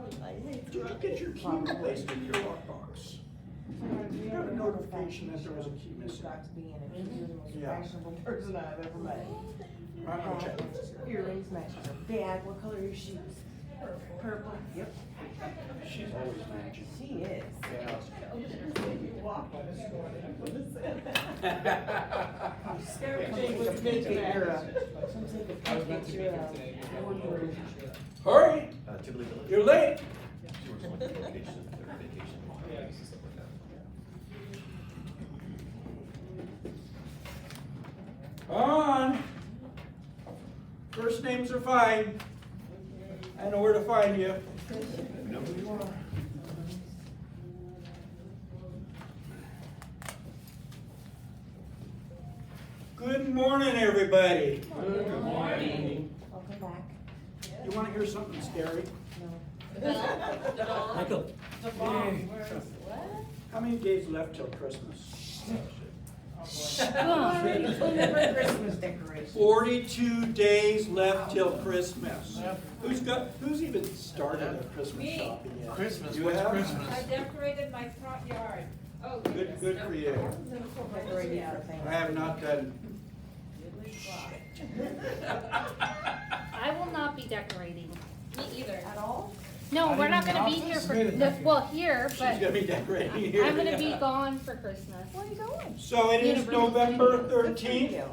Did you get your key replaced in your lockbox? You got a notification that there was a key missing. Got to be in it. He was the most Yeah. fashionable person I've ever met. I'm gonna check. Earrings matching her bag. What color are your shoes? Purple. Yep. She's always matching. She is. Yeah. Everything was picture of. Hurry, Tivoli Village. you're late. She works on like vacation, their vacation holidays and stuff like that. On. First names are fine. I know where to find you. You know who you are. Good morning, everybody. Good morning. Welcome back. You want to hear something scary? No. Michael. How many days left till Christmas? Remember Christmas decorations. 42 days left till Christmas. Who's even started their Christmas Me. shopping yet? Christmas, You what's have? Christmas? I decorated my front yard. Oh, Good for you. Decorated for things. I have not done. I will not be decorating. Me either. At all? No, Not we're not even gonna in be the here office? for, Good. no, well, here, She's but gonna be decorating here. I'm gonna be yeah. gone for Christmas. Where are you going? So it is University. November Good for 13th. you.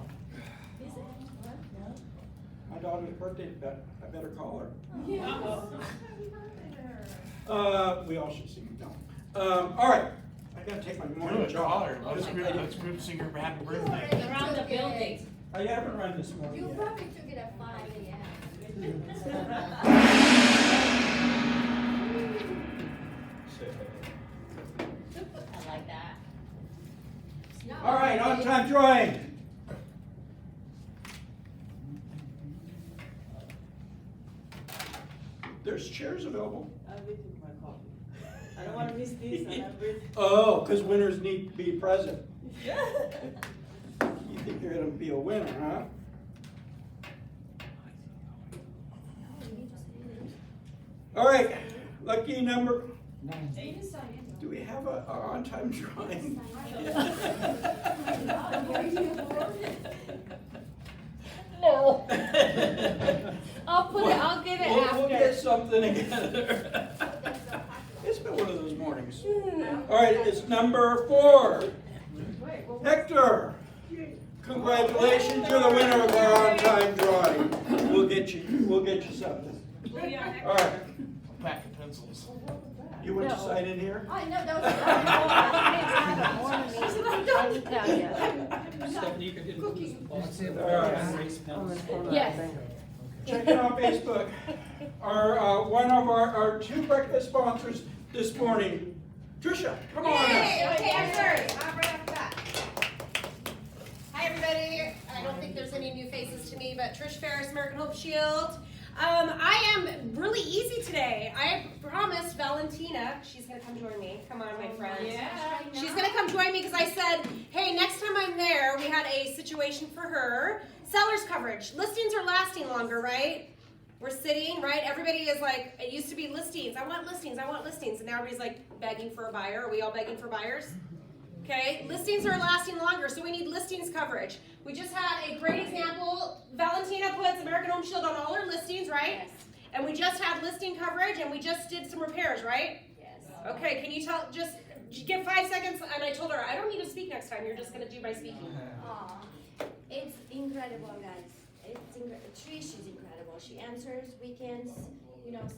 My daughter's birthday, I better call her. We all should sing, no. All right, I gotta take my morning Good, call her. jog. Let's group sing her happy birthday. Around the building. I haven't run this morning You yet. probably took it at 5 a.m. I like that. All right, on time drawing. There's chairs available. I'll be taking my coffee. I don't want to miss this. And I'm with. Oh, because winners need to be present. You think you're gonna be a winner, huh? All right, lucky number. Do we have a on-time drawing? No. I'll get it We'll get after. something together. It's been one of those mornings. All right, it's number 4. Hector, congratulations, you're the winner of our on-time drawing. We'll get you something. All right, Pack of pencils. you want to sign in here? I know, that Stephanie, you could do All right. Yes. Check it out on Facebook. One of our 2 breakfast sponsors this morning. Tricia, come on up. Okay, I'm first. I'm right off the bat. Hi, everybody. I don't think there's any new faces to me, but Trish Ferris, American Hope Shield. I am really easy today. I promised Valentina, she's gonna come join me. Come on, my friend. Yeah. She's gonna come join me because I said, hey, next time I'm there, we had a situation for her. Seller's coverage. Listings are lasting longer, right? We're sitting, right? Everybody is like, it used to be listings. I want listings, I want listings. And now everybody's like begging for a buyer. Are we all begging for buyers? Okay, listings are lasting longer, so we need listings coverage. We just had a great example. Valentina puts American Home Shield on all her listings, right? Yes. And we just had listing coverage and we just did some repairs, right? Yes. Okay, can you just give 5 seconds? And I told her, I don't need to speak next time, you're just gonna do my speaking. Aw. It's incredible, guys. Trish is incredible. She answers weekends,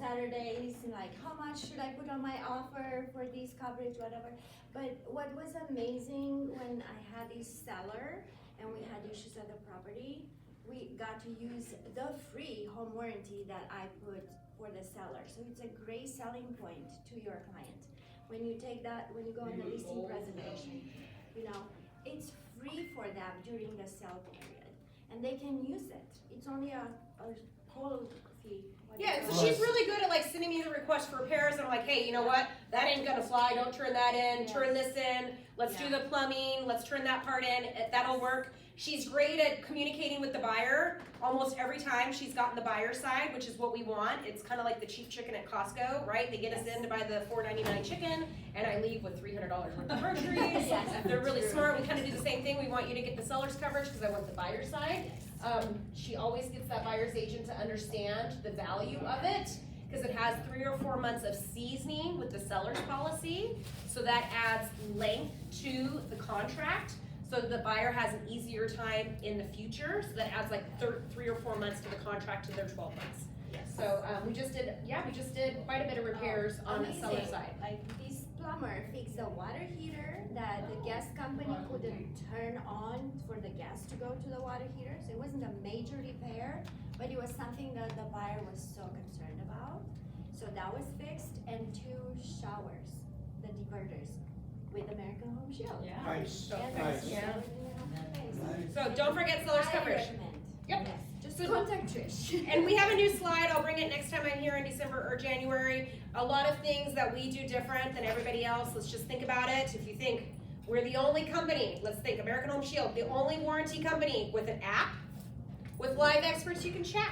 Saturdays, like, how much should I put on my offer for this coverage, whatever. But what was amazing when I had this seller and we had issues at the property, we got to use the free home warranty that I put for the seller. So it's a great selling point to your client. When you take that, when you go on the listing presentation, it's free for them during the sale period. And they can use it. It's only a whole fee. Yeah, so she's really good at like sending me the request for repairs, and I'm like, hey, you know what? That ain't gonna fly. Don't turn that in. Yes. Turn this in. Let's do the plumbing. Let's turn that part in. That'll work. She's great at communicating with the buyer. Almost every time she's gotten the buyer side, which is what we want. It's kind of like the cheap chicken at Costco, right? They get us in to buy the $4.99 chicken, and I leave with $300 worth of groceries. Yes, If they're really smart, we kind of do the same thing. We want you to get the seller's coverage because I want the buyer side. She always gets that buyer's agent to understand the value of it because it has 3 or 4 months of seasoning with the seller's policy. So that adds length to the contract. So the buyer has an easier time in the future. So that adds like 3 or 4 months to the contract to their 12 months. So we just did quite a bit of repairs on the seller Amazing. side. Like this plumber fixed the water heater that the gas company couldn't turn on for the gas to go to the water heater. So it wasn't a major repair, but it was something that the buyer was so concerned about. So that was fixed, and 2 showers, the diverters, with American Home Shield. Yeah. Nice, And nice. that's everything you have to pay. So don't forget seller's I coverage. recommend. Yep. Yes, just So- contact Trish. And we have a new slide, I'll bring it next time I'm here in December or January. A lot of things that we do different than everybody else, let's just think about it. If you think we're the only company, let's think American Home Shield, the only warranty company with an app, with live experts you can chat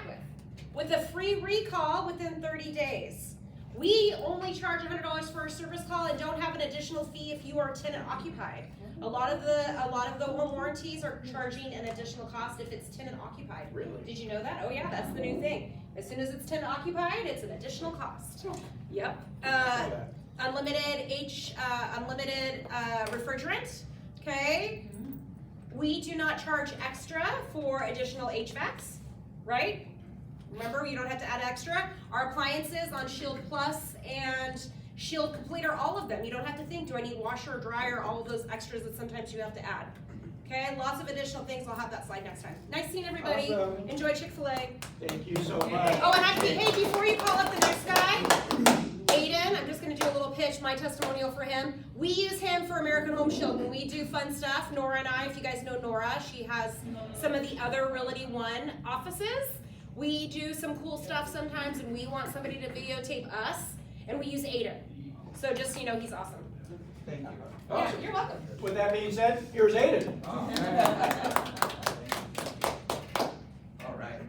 with a free recall within 30 days. We only charge $100 for a service call and don't have an additional fee if you are tenant occupied. A lot of the home warranties are charging an additional cost if it's tenant occupied. Really? Did you know that? Oh yeah, that's the new thing. As soon as it's tenant occupied, it's an additional cost. Yep. Unlimited refrigerant. Okay. We do not charge extra for additional HVACs, right? Remember, you don't have to add extra. Our appliances on Shield Plus and Shield Complete are all of them. You don't have to think, do I need washer or dryer, all of those extras that sometimes you have to add. Okay, lots of additional things. I'll have that slide next time. Nice seeing everybody. Awesome. Enjoy Chick-fil-A. Thank you so much. Oh, and actually, hey, before you call up the next guy, Aiden, I'm just gonna do a little pitch, my testimonial for him. We use him for American Home Shield when we do fun stuff. Nora and I, if you guys know Nora, she has some of the other Realty One offices. We do some cool stuff sometimes and we want somebody to videotape us, and we use Aiden. So just so you know, he's awesome. Thank you. Yeah, Awesome. you're welcome. With that being said, here's Aiden. All right.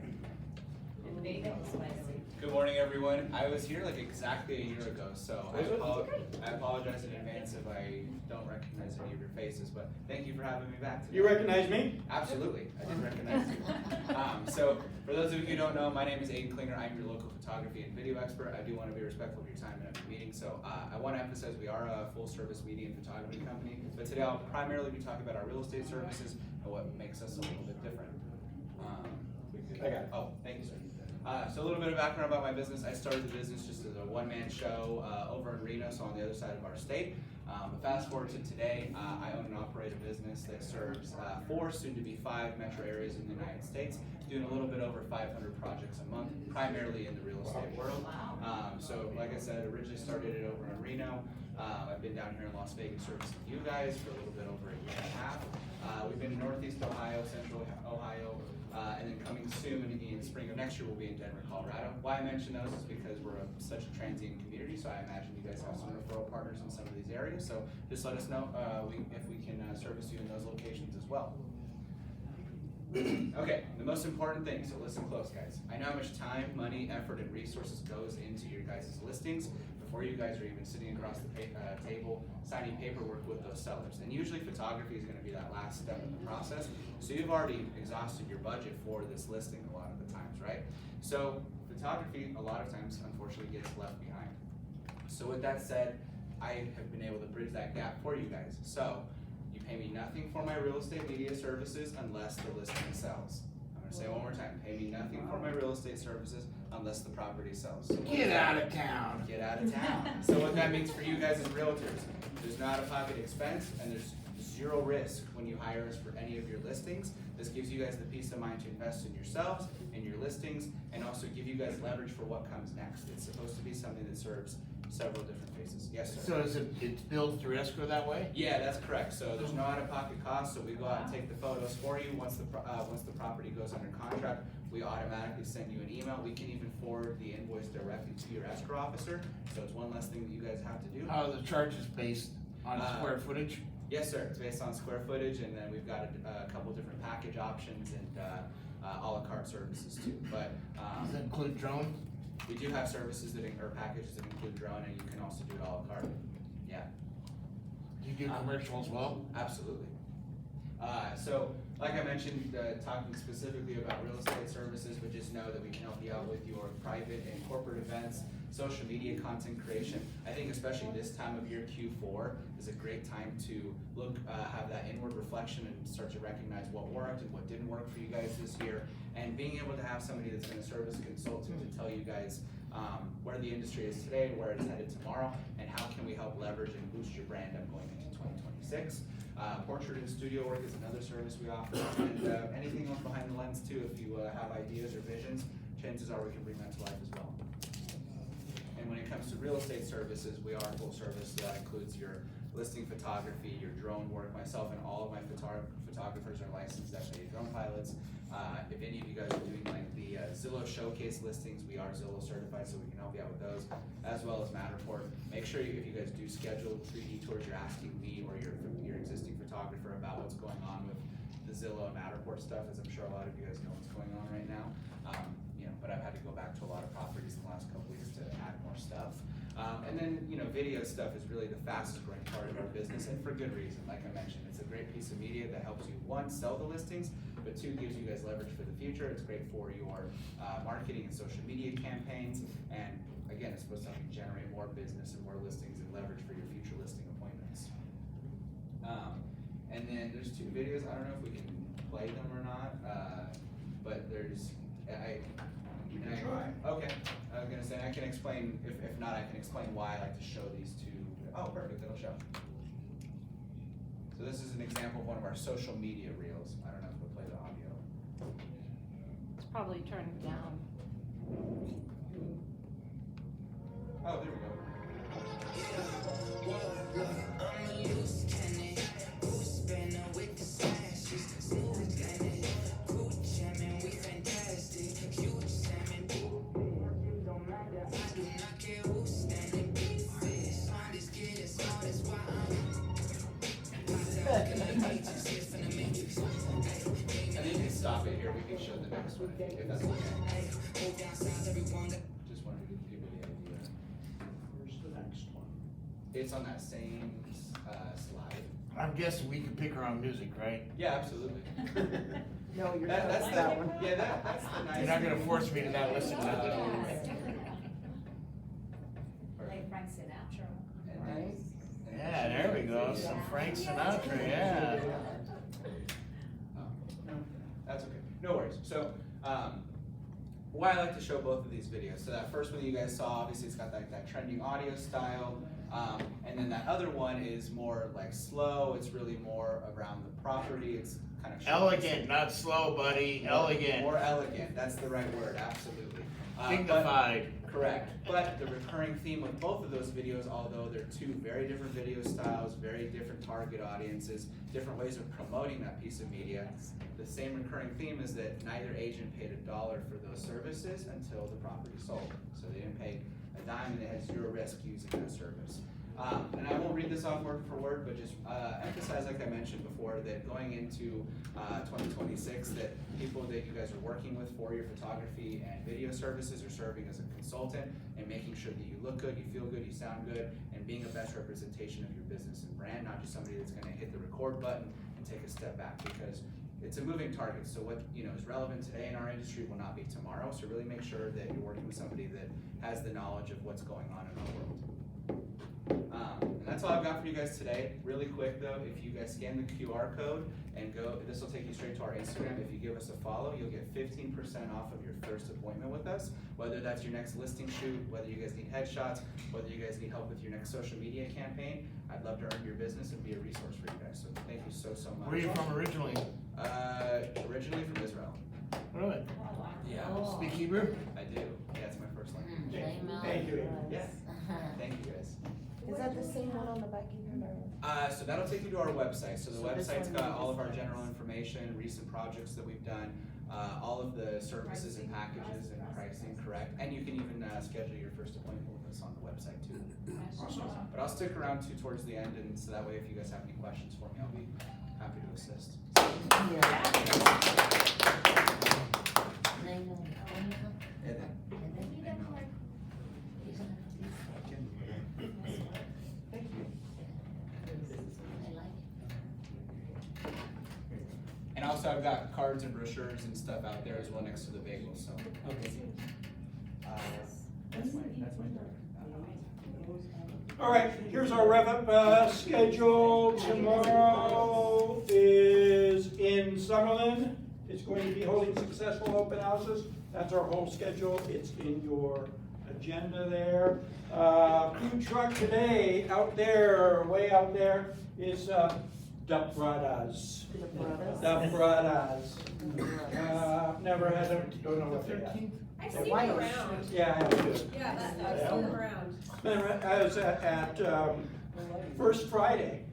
Good morning, everyone. I was here like exactly a year ago, so I apologize in advance if I don't recognize any of your faces, but thank you for having me back today. You recognize me? Absolutely, I did recognize you. So, for those of you who don't know, my name is Aiden Klinger. I'm your local photography and video expert. I do want to be respectful of your time in every meeting, so I want to emphasize we are a full-service media and photography company, but today I'll primarily be talking about our real estate services and what makes us a little bit different. I got it. Oh, thank you, sir. So a little bit of background about my business. I started the business just as a one-man show over in Reno, so on the other side of our state. But fast forward to today, I own and operate a business that serves 4, soon to be 5 metro areas in the United States, doing a little bit over 500 projects a month, primarily in the real estate world. So like I said, originally started it over in Reno. I've been down here in Las Vegas servicing you guys for a little bit over a year and a half. We've been in Northeast Ohio, Central Ohio, and then coming soon in spring of next year, we'll be in Denver, Colorado. Why I mention those is because we're such a transient community, so I imagine you guys have some referral partners in some of these areas. So just let us know if we can service you in those locations as well. Okay, the most important thing, so listen close, guys. I know how much time, money, effort, and resources goes into your guys' listings before you guys are even sitting across the table signing paperwork with those sellers. And usually photography is going to be that last step in the process. So you've already exhausted your budget for this listing a lot of the times, right? So photography a lot of times unfortunately gets left behind. So with that said, I have been able to bridge that gap for you guys. So you pay me nothing for my real estate media services unless the listing sells. I'm going to say it one more time. Pay me nothing for my real estate services unless the property sells. So Get out of town. Get out of town. So what that means for you guys as realtors, there's no out-of-pocket expense and there's zero risk when you hire us for any of your listings. This gives you guys the peace of mind to invest in yourselves and your listings, and also give you guys leverage for what comes next. It's supposed to be something that serves several different faces. Yes, sir. So is it's billed through escrow that way? Yeah, that's correct. So there's no out-of-pocket cost. So we go out and take the photos for you. Once the property goes under contract, we automatically send you an email. We can even forward the invoice directly to your escrow officer. So it's one less thing that you guys have to do. How are the charges based on square footage? Yes, sir. It's based on square footage, and then we've got a couple different package options and a la carte services too. But Does that include drones? we do have services or packages that include drone, and you can also do it a la carte. Yeah. Do you do commercial as well? Absolutely. So, like I mentioned, talking specifically about real estate services, but just know that we can help you out with your private and corporate events, social media content creation. I think especially this time of year, Q4, is a great time to look, have that inward reflection and start to recognize what worked and what didn't work for you guys this year. And being able to have somebody that's going to serve as a consultant to tell you guys where the industry is today, where it's headed tomorrow, and how can we help leverage and boost your brand up going into 2026. Portrait and studio work is another service we offer, and anything else behind the lens too. If you have ideas or visions, chances are we can bring that to life as well. And when it comes to real estate services, we are full service. So that includes your listing photography, your drone work. Myself and all of my photographers are licensed FAA drone pilots. If any of you guys are doing like the Zillow showcase listings, we are Zillow certified, so we can help you out with those, as well as Matterport. Make sure if you guys do schedule 3D tours, you're asking me or your existing photographer about what's going on with the Zillow and Matterport stuff, as I'm sure a lot of you guys know what's going on right now. But I've had to go back to a lot of properties in the last couple weeks to add more stuff. And then, video stuff is really the fastest growing part of our business, and for good reason. Like I mentioned, it's a great piece of media that helps you, one, sell the listings, but two, gives you guys leverage for the future. It's great for your marketing and social media campaigns, and again, it's supposed to help you generate more business and more listings and leverage for your future listing appointments. And then there's 2 videos. I don't know if we can play them or not, but there's, Try. Okay, I was gonna say, I can explain, if not, I can explain why I like to show these 2. Oh, perfect, it'll show. So this is an example of one of our social media reels. I don't know if we'll play the audio. It's probably turned down. Oh, there we go. And you can stop it here, we can show the next one if that's okay. Just wanted to give people the idea. Where's the next one? It's on that same slide. I'm guessing we can pick our own music, right? Yeah, absolutely. No, you're That's not the, that one. yeah, that's the nice. You're not gonna force me to not listen to that. Like Frank Sinatra. And then- Right. Yeah, there we go, some Frank Sinatra, yeah. That's okay, no worries. So, why I like to show both of these videos. So that first one you guys saw, obviously it's got that trending audio style. And then that other one is more like slow. It's really more around the property. It's kind of Elegant, not slow, buddy, elegant, More elegant, that's the right word, absolutely. dignified. Correct, but the recurring theme of both of those videos, although they're 2 very different video styles, very different target audiences, different ways of promoting that piece of media, the same recurring theme is that neither agent paid $1 for those services until the property sold. So they didn't pay a dime and they had 0 risk using that service. And I won't read this off word for word, but just emphasize, like I mentioned before, that going into 2026, that people that you guys are working with for your photography and video services are serving as a consultant and making sure that you look good, you feel good, you sound good, and being a best representation of your business and brand, not just somebody that's gonna hit the record button and take a step back, because it's a moving target. So what is relevant today in our industry will not be tomorrow. So really make sure that you're working with somebody that has the knowledge of what's going on in our world. And that's all I've got for you guys today. Really quick though, if you guys scan the QR code and go, this will take you straight to our Instagram. If you give us a follow, you'll get 15% off of your first appointment with us. Whether that's your next listing shoot, whether you guys need headshots, whether you guys need help with your next social media campaign, I'd love to earn your business and be a resource for you guys. So thank you so much. Where are you from originally? Originally from Israel. Really? Yeah. Speak Hebrew? I do. Yeah, it's my first language. Thank you. Yeah. Thank you guys. Is that the same one on the back of your door? So that'll take you to our website. So the So this website's one got is- all of our general information, recent projects that we've done, all of the services and packages and pricing, correct? And you can even schedule your first appointment with us on the website too. Awesome. But I'll stick around too towards the end, and so that way if you guys have any questions for me, I'll be happy to assist. And also I've got cards and brochures and stuff out there as well next to the bagels, so. Okay. That's my All right, here's our rev up schedule. Tomorrow is in Summerlin. It's going to be holding successful open houses. That's our whole schedule. It's in your agenda there. Food truck today, out there, way out there, is Da Bradas. Da Bradas. Never had them, don't know what they are. I've seen them around. Yeah, I have too. Yeah, I've seen them around. I was at First Friday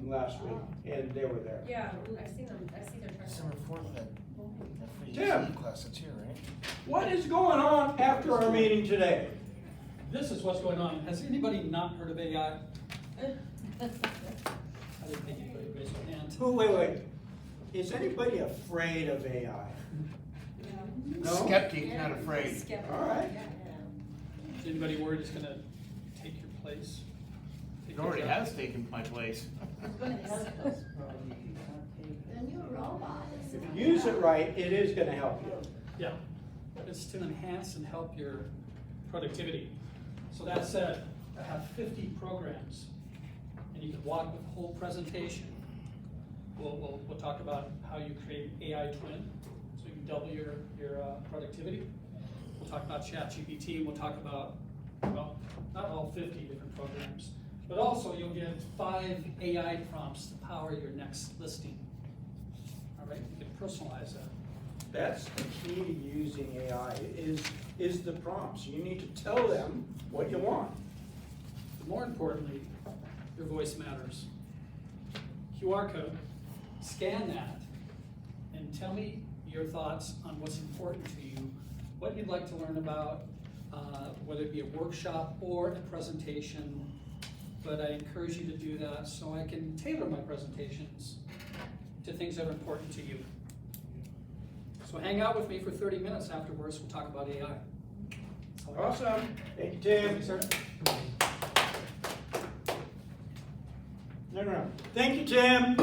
last week, and they were there. Yeah, I've seen them. I've seen their trucks. December 4th, that free Tim. CE class, that's here, right? What is going on after our meeting today? This is what's going on. Has anybody not heard of AI? I didn't think anybody raised their hand. Oh, wait. Is anybody afraid of AI? No? Skeptic, not afraid. All right. Is anybody worried it's gonna take your place? Take It your already job? has taken my place. The new robot. If you use it right, it is gonna help you. Yeah, it's to enhance and help your productivity. So that said, I have 50 programs, and you can walk with the whole presentation. We'll talk about how you create an AI twin, so you can double your productivity. We'll talk about ChatGPT, we'll talk about, well, not all 50 different programs, but also you'll get 5 AI prompts to power your next listing. All right, you can personalize that. That's the key to using AI, is the prompts. You need to tell them what you want. More importantly, your voice matters. QR code, scan that, and tell me your thoughts on what's important to you, what you'd like to learn about, whether it be a workshop or a presentation. But I encourage you to do that so I can tailor my presentations to things that are important to you. So hang out with me for 30 minutes afterwards, we'll talk about AI. That's all I got. Awesome. Thank you, Tim. Sir? No. Thank you, Tim. I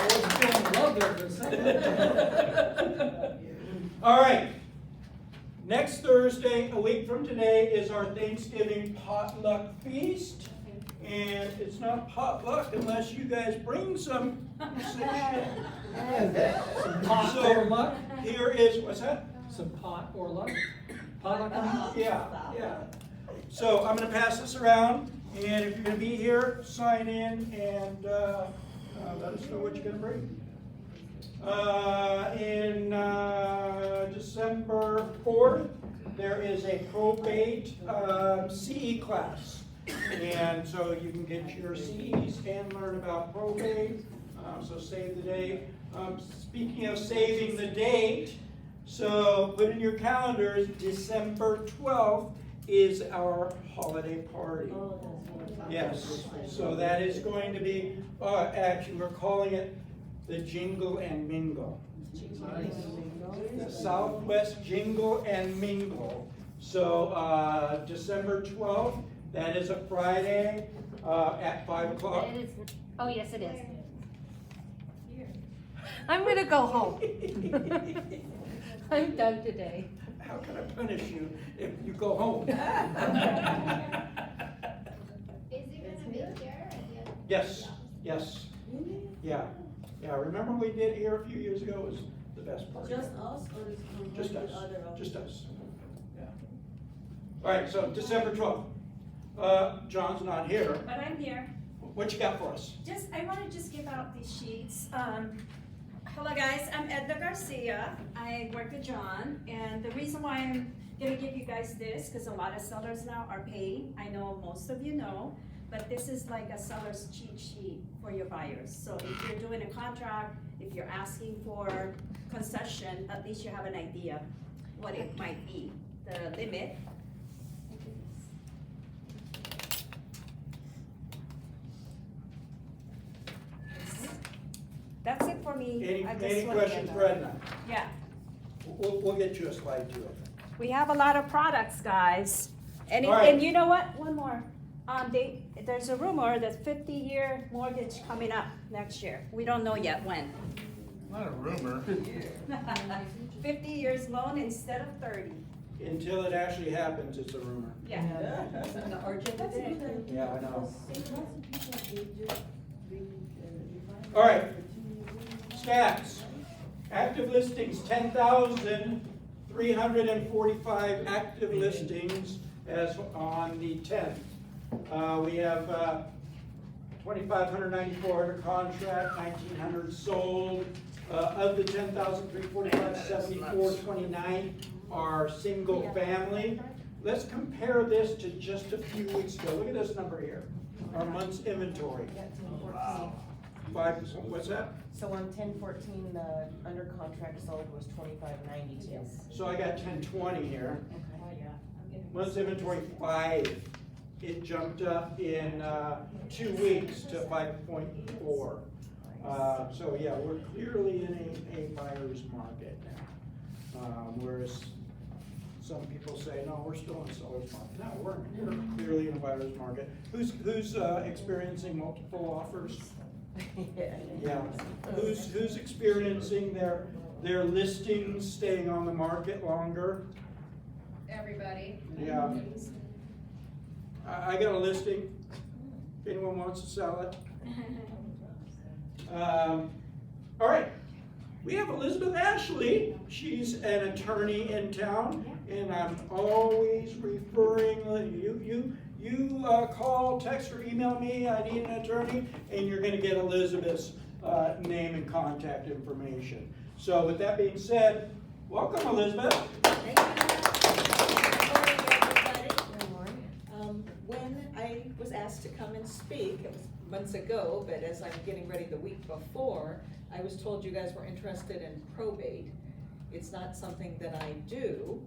wasn't feeling love there for a second. All right. Next Thursday, a week from today, is our Thanksgiving potluck feast. And it's not potluck unless you guys bring some. Some pot or luck? Here is, what's that? Some pot or luck? Pot luck? Yeah. So I'm gonna pass this around, and if you're gonna be here, sign in and let us know what you're gonna bring. In December 4th, there is a probate CE class. And so you can get your CEs and learn about probate. So save the date. Speaking of saving the date, so put in your calendars, December 12th is our holiday party. Yes, so that is going to be, actually we're calling it the Jingle and Mingle. The Southwest Jingle and Mingle. So December 12th, that is a Friday at 5 o'clock. It is, oh, yes, it is. I'm gonna go home. I'm done today. How can I punish you if you go home? Is it gonna be there at the end? Yes. Yeah, remember we did here a few years ago, it was the best part. Just us or is it Just us, other officers? just us. Yeah. All right, so December 12th. John's not here. But I'm here. What you got for us? I want to just give out these sheets. Hello guys, I'm Edna Garcia. I work with John, and the reason why I'm gonna give you guys this, because a lot of sellers now are paying. I know most of you know, but this is like a seller's cheat sheet for your buyers. So if you're doing a contract, if you're asking for concession, at least you have an idea what it might be, the limit. Any I just wanna questions get for Edna? Yeah. We'll get you a slide too. We have a lot of products, guys. And, All right. and you know what? One more. There's a rumor that 50-year mortgage coming up next year. We don't know yet when. Not a rumor. 50 years loan instead of 30. Until it actually happens, it's a rumor. Yeah. Yeah, I know. All right, stats. Active listings, 10,345 active listings as on the 10th. We have 2,594 under contract, 1,900 sold. Of the 10,345, 7429 are single family. Let's compare this to just a few weeks ago. Look at this number here, our month's inventory. Wow. What's that? So on 10/14, the under contract sold was 2592. So I got 1020 here. Okay. Month's inventory 5. It jumped up in 2 weeks to 5.4. So yeah, we're clearly in a buyer's market now. Whereas some people say, no, we're still in a seller's market. No, we're clearly in a buyer's market. Who's experiencing multiple offers? Yeah. Who's experiencing their listings staying on the market longer? Everybody. Yeah. I got a listing. If anyone wants to sell it. All right. We have Elizabeth Ashley. She's an attorney in town, and I'm always referring you call, text, or email me. I need an attorney, and you're going to get Elizabeth's name and contact information. So, with that being said, welcome, Elizabeth. Thank you. Good morning, everybody. When I was asked to come and speak, it was months ago, but as I'm getting ready the week before, I was told you guys were interested in probate. It's not something that I do.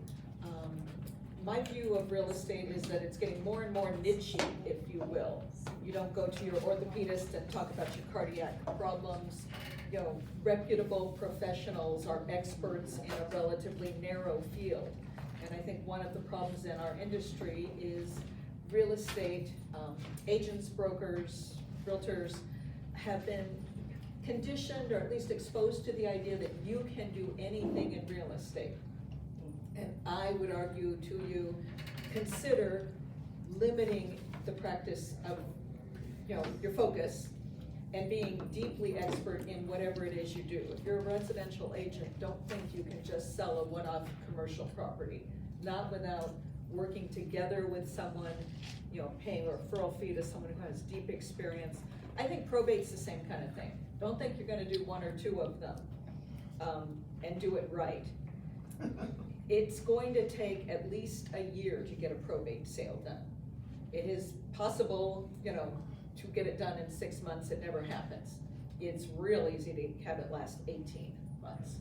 My view of real estate is that it's getting more and more niche-y, if you will. You don't go to your orthopedist and talk about your cardiac problems. You know, reputable professionals are experts in a relatively narrow field. And I think one of the problems in our industry is real estate agents, brokers, realtors have been conditioned or at least exposed to the idea that you can do anything in real estate. And I would argue to you, consider limiting the practice of, you know, your focus and being deeply expert in whatever it is you do. If you're a residential agent, don't think you can just sell a one-off commercial property, not without working together with someone, you know, paying a referral fee to someone who has deep experience. I think probate's the same kind of thing. Don't think you're gonna do one or two of them and do it right. It's going to take at least a year to get a probate sale done. It is possible, you know, to get it done in 6 months. It never happens. It's real easy to have it last 18 months.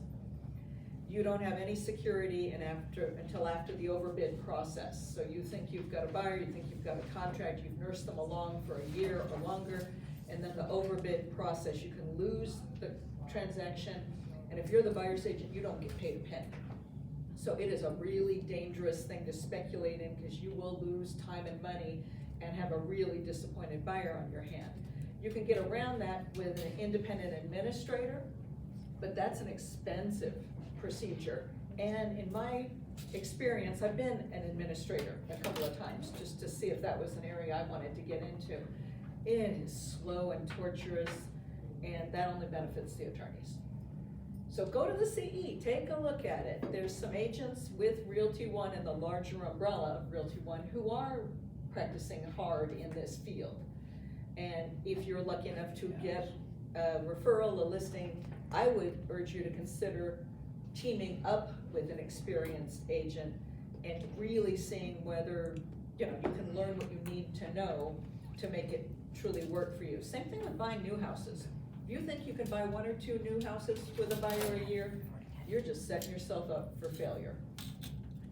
You don't have any security until after the overbid process. So you think you've got a buyer, you think you've got a contract, you've nursed them along for a year or longer, and then the overbid process, you can lose the transaction, and if you're the buyer's agent, you don't get paid a penny. So it is a really dangerous thing to speculate in, because you will lose time and money and have a really disappointed buyer on your hand. You can get around that with an independent administrator, but that's an expensive procedure. And in my experience, I've been an administrator a couple of times just to see if that was an area I wanted to get into. It is slow and torturous, and that only benefits the attorneys. So go to the CE, take a look at it. There's some agents with Realty One and the larger umbrella of Realty One who are practicing hard in this field. And if you're lucky enough to get a referral, a listing, I would urge you to consider teaming up with an experienced agent and really seeing whether, you know, you can learn what you need to know to make it truly work for you. Same thing with buying new houses. If you think you can buy 1 or 2 new houses with a buyer a year, you're just setting yourself up for failure.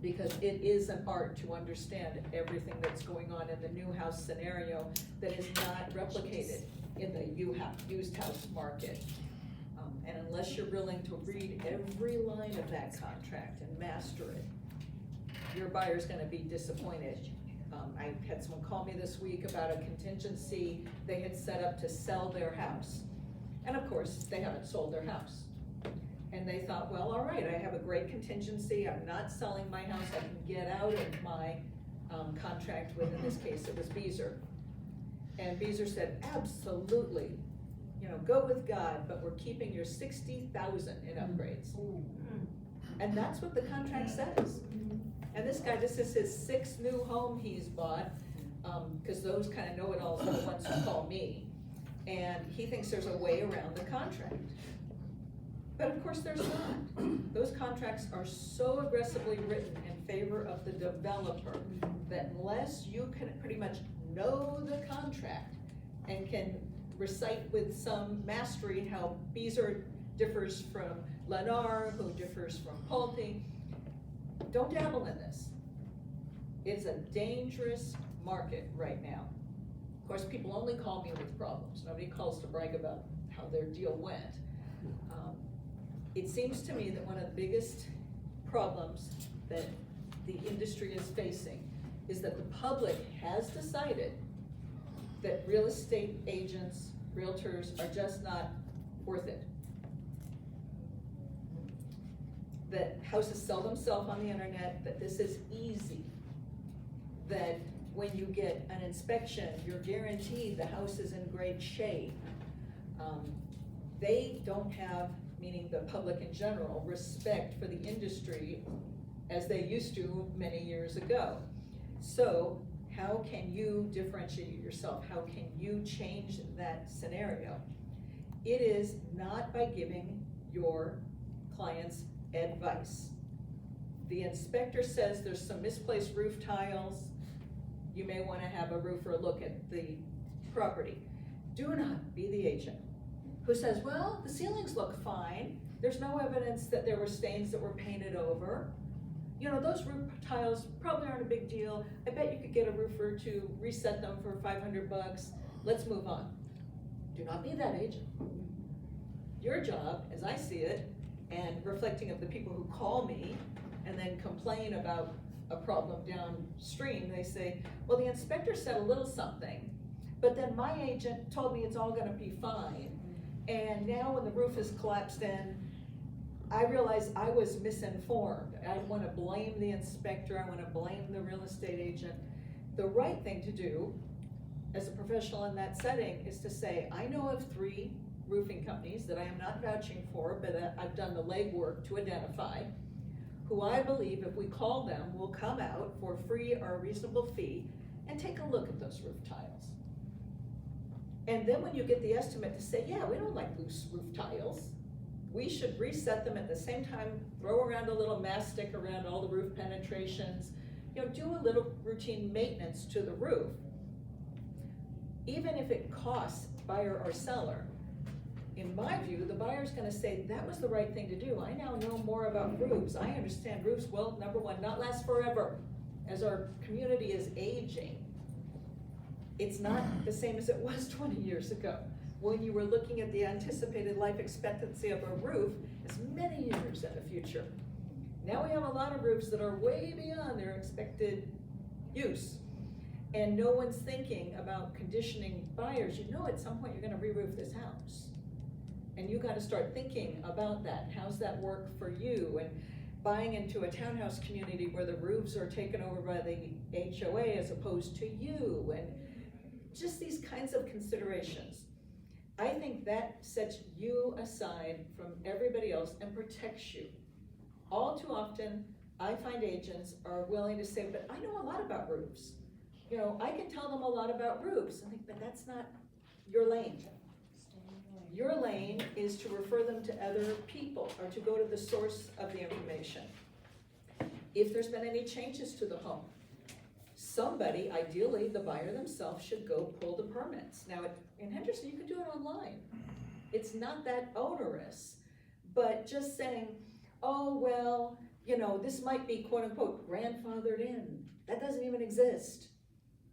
Because it is an art to understand everything that's going on in the new house scenario that is not replicated in the used house market. And unless you're willing to read every line of that contract and master it, your buyer's gonna be disappointed. I had someone call me this week about a contingency they had set up to sell their house. And of course, they haven't sold their house. And they thought, well, all right, I have a great contingency, I'm not selling my house, I can get out of my contract with, in this case, it was Beazer. And Beazer said, absolutely, you know, go with God, but we're keeping your $60,000 in upgrades. And that's what the contract says. And this guy, this is his 6th new home he's bought, because those kind of know-it-alls are the ones who call me. And he thinks there's a way around the contract. But of course there's not. Those contracts are so aggressively written in favor of the developer that unless you can pretty much know the contract and can recite with some mastery how Beazer differs from Lennar, who differs from Pulte, don't dabble in this. It's a dangerous market right now. Of course, people only call me with problems. Nobody calls to brag about how their deal went. It seems to me that one of the biggest problems that the industry is facing is that the public has decided that real estate agents, realtors are just not worth it. That houses sell themselves on the internet, that this is easy. That when you get an inspection, you're guaranteed the house is in great shape. They don't have, meaning the public in general, respect for the industry as they used to many years ago. So how can you differentiate yourself? How can you change that scenario? It is not by giving your clients advice. The inspector says there's some misplaced roof tiles. You may want to have a roofer look at the property. Do not be the agent who says, well, the ceilings look fine. There's no evidence that there were stains that were painted over. You know, those roof tiles probably aren't a big deal. I bet you could get a roofer to reset them for $500. Let's move on. Do not be that agent. Your job, as I see it, and reflecting of the people who call me and then complain about a problem downstream, they say, well, the inspector said a little something, but then my agent told me it's all gonna be fine. And now when the roof is collapsed in, I realize I was misinformed. I wanna blame the inspector, I wanna blame the real estate agent. The right thing to do as a professional in that setting is to say, I know of 3 roofing companies that I am not vouching for, but I've done the legwork to identify, who I believe if we call them will come out for free or a reasonable fee and take a look at those roof tiles. And then when you get the estimate to say, yeah, we don't like loose roof tiles, we should reset them at the same time, throw around a little mastic around all the roof penetrations, you know, do a little routine maintenance to the roof. Even if it costs buyer or seller, in my view, the buyer's gonna say, that was the right thing to do. I now know more about roofs. I understand roofs will, number one, not last forever. As our community is aging, it's not the same as it was 20 years ago, when you were looking at the anticipated life expectancy of a roof as many years in the future. Now we have a lot of roofs that are way beyond their expected use. And no one's thinking about conditioning buyers. You know at some point you're gonna re-roof this house. And you gotta start thinking about that. How's that work for you? And buying into a townhouse community where the roofs are taken over by the HOA as opposed to you, and just these kinds of considerations. I think that sets you aside from everybody else and protects you. All too often, I find agents are willing to say, but I know a lot about roofs. You know, I can tell them a lot about roofs. I think, but that's not your lane. Your lane is to refer them to other people or to go to the source of the information. If there's been any changes to the home, somebody, ideally the buyer themselves, should go pull the permits. Now in Henderson, you can do it online. It's not that onerous, but just saying, oh, well, you know, this might be quote unquote grandfathered in. That doesn't even exist.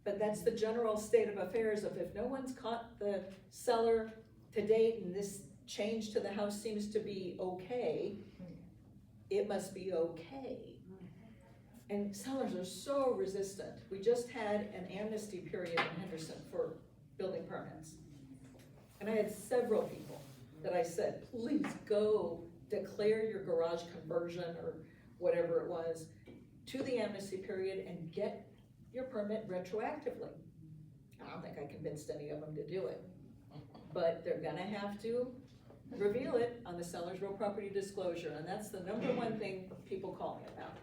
But that's the general state of affairs of if no one's caught the seller to date and this change to the house seems to be okay, it must be okay. And sellers are so resistant. We just had an amnesty period in Henderson for building permits. And I had several people that I said, please go declare your garage conversion or whatever it was to the amnesty period and get your permit retroactively. I don't think I convinced any of them to do it, but they're gonna have to reveal it on the seller's real property disclosure, and that's the number one thing people call me about,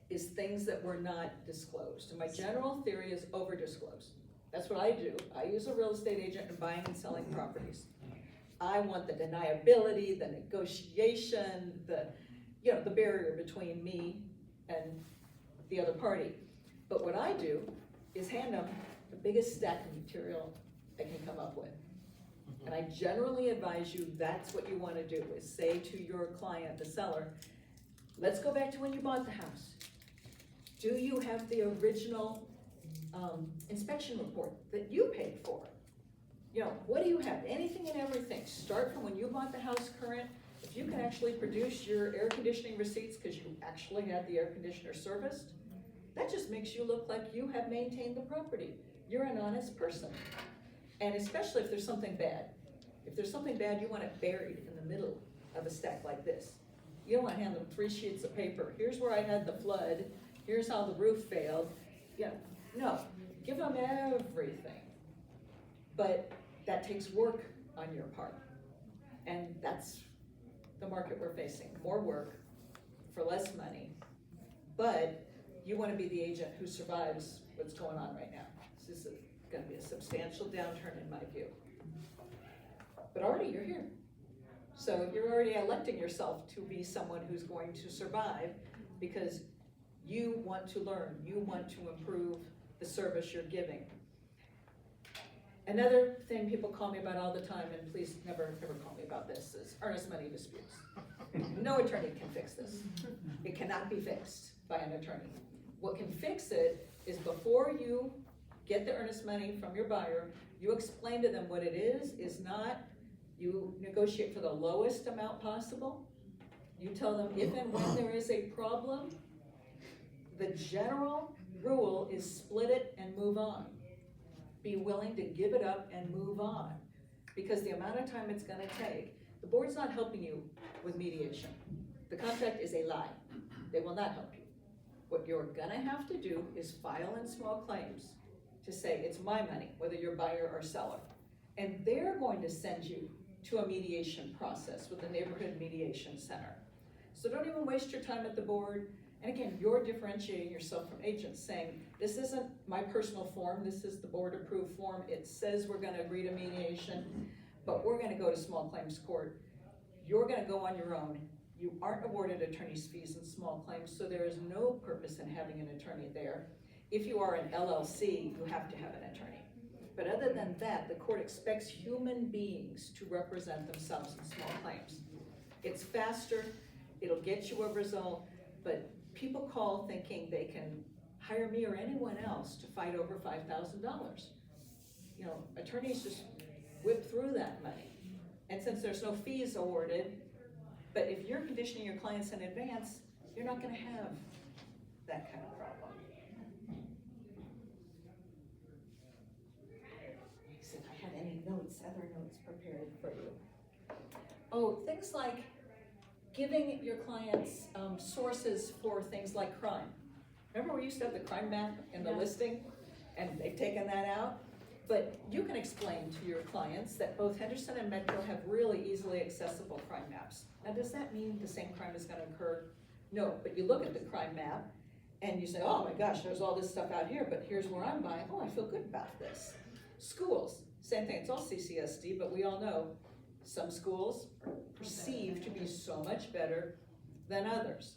is things that were not disclosed. And my general theory is over-disclose. That's what I do. I use a real estate agent in buying and selling properties. I want the deniability, the negotiation, the barrier between me and the other party. But what I do is hand them the biggest stack of material I can come up with. And I generally advise you, that's what you wanna do, is say to your client, the seller, let's go back to when you bought the house. Do you have the original inspection report that you paid for? What do you have? Anything and everything. Start from when you bought the house current. If you can actually produce your air conditioning receipts because you actually had the air conditioner serviced, that just makes you look like you have maintained the property. You're an honest person. And especially if there's something bad. If there's something bad, you want it buried in the middle of a stack like this. You don't want to hand them 3 sheets of paper. Here's where I had the flood. Here's how the roof failed. No, give them everything. But that takes work on your part. And that's the market we're facing. More work for less money. But you want to be the agent who survives what's going on right now. This is going to be a substantial downturn in my view. But already you're here. So you're already electing yourself to be someone who's going to survive because you want to learn, you want to improve the service you're giving. Another thing people call me about all the time, and please never call me about this, is earnest money disputes. No attorney can fix this. It cannot be fixed by an attorney. What can fix it is before you get the earnest money from your buyer, you explain to them what it is not. You negotiate for the lowest amount possible. You tell them if and when there is a problem, the general rule is split it and move on. Be willing to give it up and move on. Because the amount of time it's gonna take, the board's not helping you with mediation. The contract is a lie. They will not help you. What you're gonna have to do is file in small claims to say it's my money, whether you're buyer or seller. And they're going to send you to a mediation process with the Neighborhood Mediation Center. So don't even waste your time at the board. And again, you're differentiating yourself from agents, saying, this isn't my personal form, this is the board approved form. It says we're gonna agree to mediation, but we're gonna go to small claims court. You're gonna go on your own. You aren't awarded attorney's fees in small claims, so there is no purpose in having an attorney there. If you are an LLC, you have to have an attorney. But other than that, the court expects human beings to represent themselves in small claims. It's faster, it'll get you a result, but people call thinking they can hire me or anyone else to fight over $5,000. Attorneys just whip through that money. And since there's no fees awarded, but if you're conditioning your clients in advance, you're not gonna have that kind of problem. If I had any other notes prepared for you. Oh, things like giving your clients sources for things like crime. Remember we used to have the crime map in the listing, and they've taken that out? But you can explain to your clients that both Henderson and Metro have really easily accessible crime maps. Now, does that mean the same crime is gonna occur? No, but you look at the crime map, and you say, oh my gosh, there's all this stuff out here, but here's where I'm buying. Oh, I feel good about this. Schools, same thing, it's all CCSD, but we all know some schools are perceived to be so much better than others.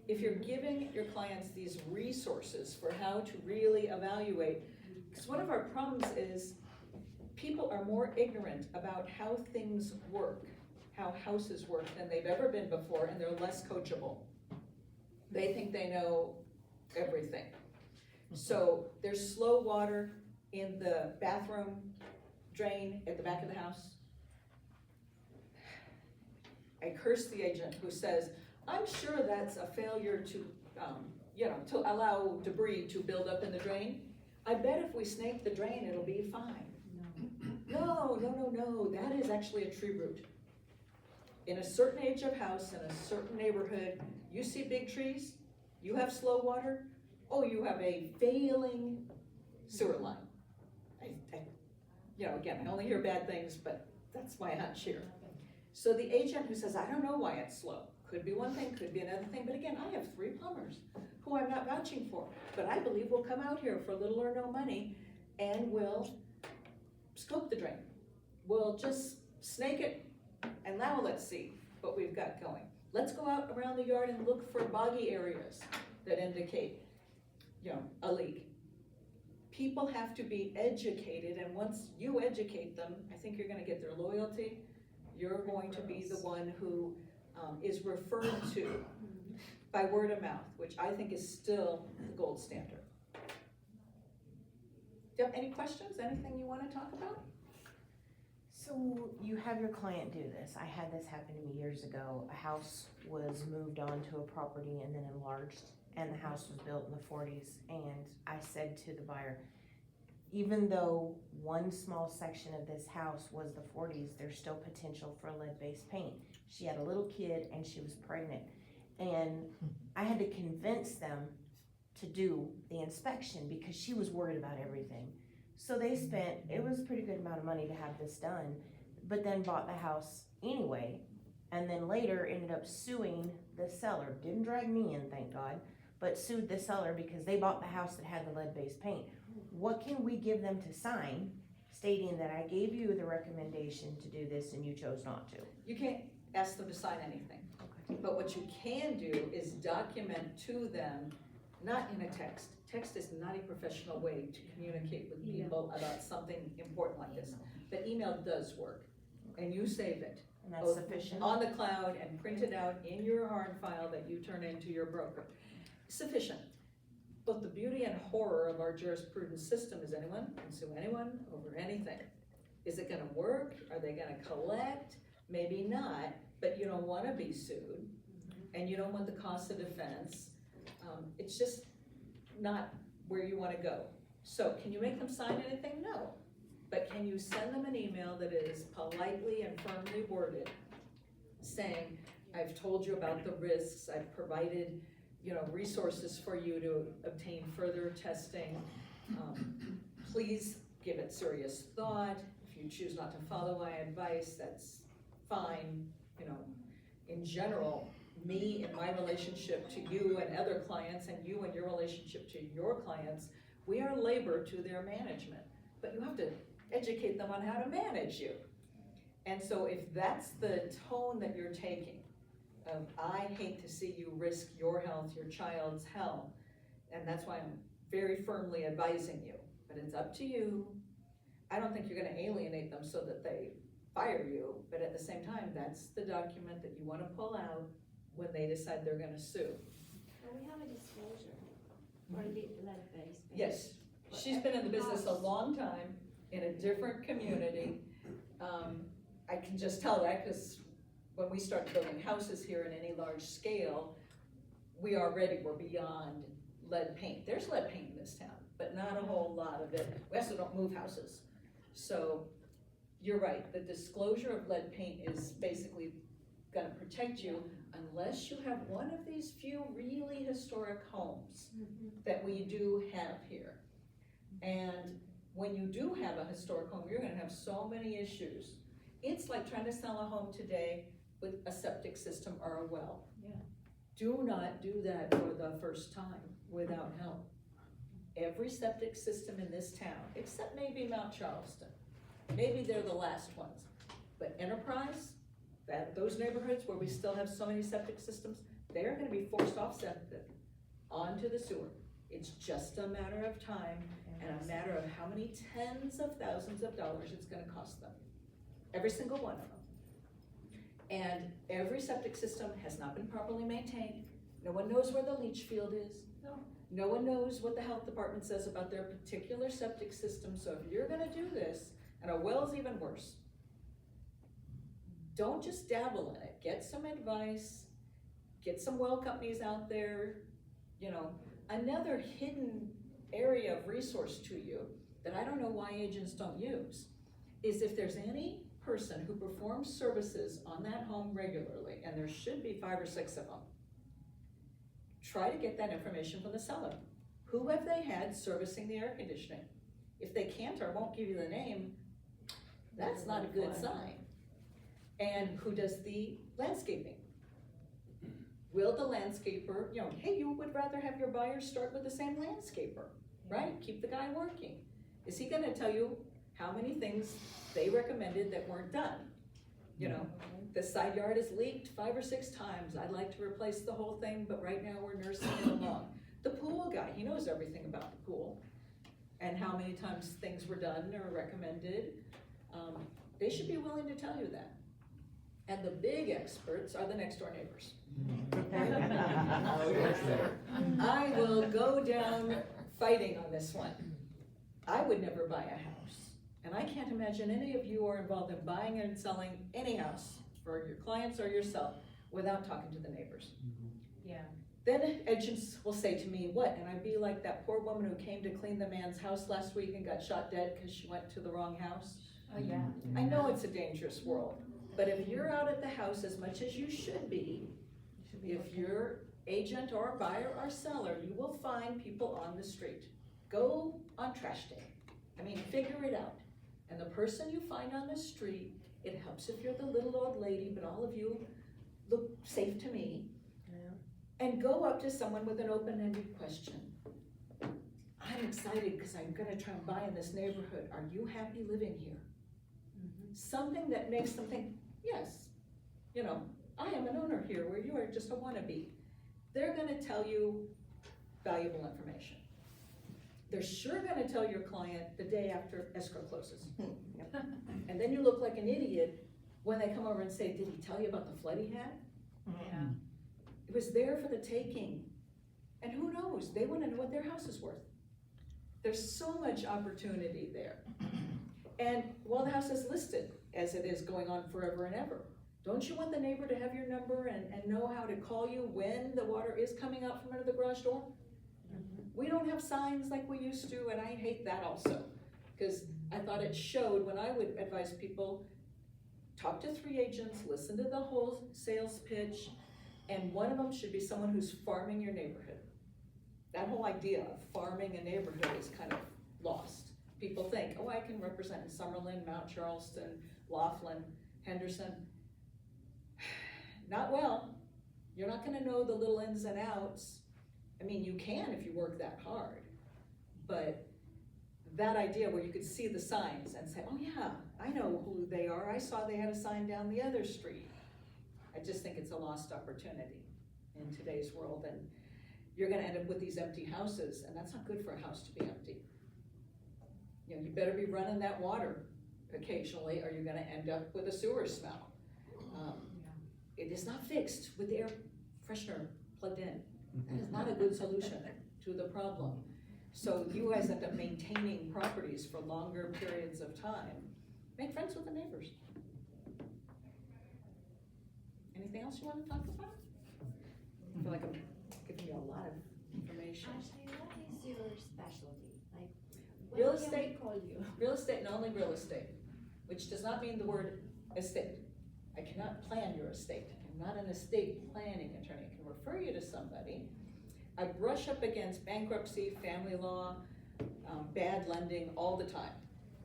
If you're giving your clients these resources for how to really evaluate, because one of our problems is people are more ignorant about how things work, how houses work than they've ever been before, and they're less coachable. They think they know everything. So there's slow water in the bathroom drain at the back of the house. I curse the agent who says, I'm sure that's a failure to, to allow debris to build up in the drain. I bet if we snake the drain, it'll be fine. No, that is actually a tree root. In a certain age of house, in a certain neighborhood, you see big trees, you have slow water, you have a failing sewer line. Again, I only hear bad things, but that's my hunch here. So the agent who says, I don't know why it's slow, could be one thing, could be another thing, but again, I have 3 plumbers who I'm not vouching for, but I believe will come out here for little or no money and will scope the drain. We'll just snake it, and now let's see what we've got going. Let's go out around the yard and look for boggy areas that indicate, a leak. People have to be educated, and once you educate them, I think you're gonna get their loyalty. You're going to be the one who is referred to by word of mouth, which I think is still the gold standard. Do you have any questions, anything you wanna talk about? So you have your client do this. I had this happen to me years ago. A house was moved onto a property and then enlarged, and the house was built in the 40s. And I said to the buyer, even though one small section of this house was the 40s, there's still potential for lead-based paint. She had a little kid and she was pregnant. And I had to convince them to do the inspection because she was worried about everything. So they spent, it was a pretty good amount of money to have this done, but then bought the house anyway, and then later ended up suing the seller. Didn't drag me in, thank God, but sued the seller because they bought the house that had the lead-based paint. What can we give them to sign stating that I gave you the recommendation to do this and you chose not to? You can't ask them to sign anything. Okay. But what you can do is document to them, not in a text. Text is not a professional way to communicate with people about something important like this. But email does work, and you save it. And that's both sufficient? on the cloud and print it out in your hard file that you turn into your broker. Sufficient. But the beauty and horror of our jurisprudence system is anyone can sue anyone over anything. Is it gonna work? Are they gonna collect? Maybe not, but you don't wanna be sued, and you don't want the cost of defense. It's just not where you wanna go. So can you make them sign anything? No. But can you send them an email that is politely and firmly worded, saying, I've told you about the risks, I've provided resources for you to obtain further testing. Please give it serious thought. If you choose not to follow my advice, that's fine. In general, me and my relationship to you and other clients, and you and your relationship to your clients, we are labor to their management. But you have to educate them on how to manage you. And so if that's the tone that you're taking, I hate to see you risk your health, your child's health, and that's why I'm very firmly advising you. But it's up to you. I don't think you're gonna alienate them so that they fire you, but at the same time, that's the document that you wanna pull out when they decide they're gonna sue. But we have a disclosure for the lead-based. Yes, she's been in the business a long time, in a different community. I can just tell that because when we start building houses here in any large scale, we're beyond lead paint. There's lead paint in this town, but not a whole lot of it. We also don't move houses. So you're right, the disclosure of lead paint is basically gonna protect you unless you have one of these few really historic homes that we do have here. And when you do have a historic home, you're gonna have so many issues. It's like trying to sell a home today with a septic system or a well. Yeah. Do not do that for the first time without help. Every septic system in this town, except maybe Mount Charleston, maybe they're the last ones, but Enterprise, those neighborhoods where we still have so many septic systems, they're gonna be forced off septic onto the sewer. It's just a matter of time and a matter of how many tens of thousands of dollars it's gonna cost them. Every single one of them. And every septic system has not been properly maintained. No one knows where the leach field is. No one knows what the health department says about their particular septic system. So if you're gonna do this, and a well's even worse, don't just dabble in it, get some advice, get some well companies out there. You know, another hidden area of resource to you that I don't know why agents don't use is if there's any person who performs services on that home regularly, and there should be 5 or 6 of them, try to get that information from the seller. Who have they had servicing the air conditioning? If they can't or won't give you the name, that's not a good sign. And who does the landscaping? Will the landscaper, you know, hey, you would rather have your buyer start with the same landscaper, right? Keep the guy working. Is he gonna tell you how many things they recommended that weren't done? You know, the side yard is leaked 5 or 6 times. I'd like to replace the whole thing, but right now we're nursing it along. The pool guy, he knows everything about the pool and how many times things were done or recommended. They should be willing to tell you that. And the big experts are the next door neighbors. I will go down fighting on this one. I would never buy a house. And I can't imagine any of you are involved in buying and selling any house for your clients or yourself without talking to the neighbors. Yeah. Then agents will say to me, what? And I'd be like that poor woman who came to clean the man's house last week and got shot dead because she went to the wrong house. Oh, yeah. I know it's a dangerous world, but if you're out at the house as much as you should be, if you're agent or buyer or seller, you will find people on the street. Go on trash day. I mean, figure it out. And the person you find on the street, it helps if you're the little old lady, but all of you look safe to me. Yeah. And go up to someone with an open-ended question. I'm excited because I'm gonna try and buy in this neighborhood. Are you happy living here? Something that makes them think, yes, you know, I am an owner here where you are just a wannabe. They're gonna tell you valuable information. They're sure gonna tell your client the day after escrow closes. And then you look like an idiot when they come over and say, did he tell you about the flood he had? Yeah. It was there for the taking. And who knows, they wanna know what their house is worth. There's so much opportunity there. And while the house is listed, as it is going on forever and ever, don't you want the neighbor to have your number and know how to call you when the water is coming out from under the garage door? We don't have signs like we used to, and I hate that also. Because I thought it showed when I would advise people, talk to 3 agents, listen to the whole sales pitch, and one of them should be someone who's farming your neighborhood. That whole idea of farming a neighborhood is kind of lost. People think, oh, I can represent in Summerlin, Mount Charleston, Laughlin, Henderson. Not well. You're not gonna know the little ins and outs. I mean, you can if you work that hard, but that idea where you could see the signs and say, oh yeah, I know who they are. I saw they had a sign down the other street. I just think it's a lost opportunity in today's world, and you're gonna end up with these empty houses, and that's not good for a house to be empty. You know, you better be running that water occasionally, or you're gonna end up with a sewer smell. It is not fixed with the air freshener plugged in. That is not a good solution to the problem. So you guys end up maintaining properties for longer periods of time. Make friends with the neighbors. Anything else you want to talk about? I feel like I'm giving you a lot of information. Ashley, what is your specialty? Like, Real what can we estate. call you? Real estate and only real estate, which does not mean the word estate. I cannot plan your estate. I'm not an estate planning attorney. I can refer you to somebody. I brush up against bankruptcy, family law, bad lending all the time.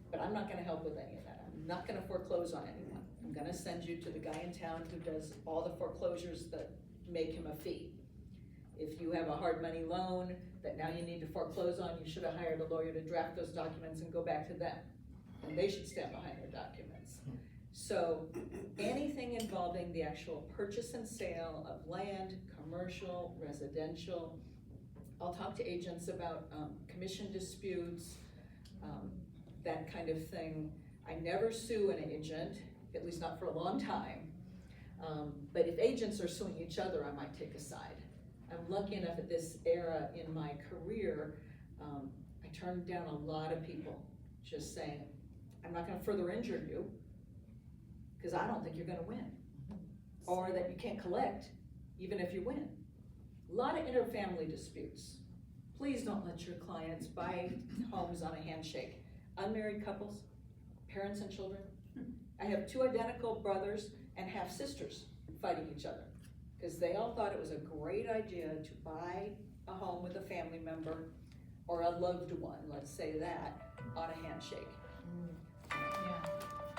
But I'm not gonna help with any of that. I'm not gonna foreclose on anyone. I'm gonna send you to the guy in town who does all the foreclosures that make him a fee. If you have a hard money loan that now you need to foreclose on, you should have hired a lawyer to draft those documents and go back to them. And they should stand behind their documents. So anything involving the actual purchase and sale of land, commercial, residential. I'll talk to agents about commission disputes, that kind of thing. I never sue an agent, at least not for a long time. But if agents are suing each other, I might take a side. I'm lucky enough at this era in my career, I turned down a lot of people just saying, I'm not gonna further injure you, cause I don't think you're gonna win. Or that you can't collect, even if you win. A lot of interfamily disputes. Please don't let your clients buy homes on a handshake. Unmarried couples, parents and children. I have 2 identical brothers and half sisters fighting each other, because they all thought it was a great idea to buy a home with a family member or a loved one, let's say that, on a handshake.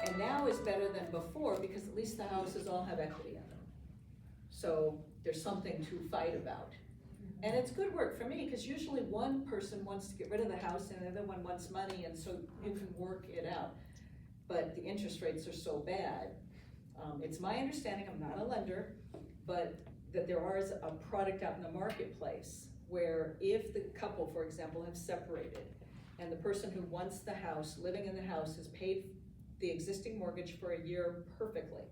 And now is better than before, because at least the houses all have equity in them. So there's something to fight about. And it's good work for me, because usually one person wants to get rid of the house and the other one wants money, and so you can work it out. But the interest rates are so bad. It's my understanding, I'm not a lender, but that there is a product out in the marketplace where if the couple, for example, have separated, and the person who wants the house, living in the house, has paid the existing mortgage for a year perfectly,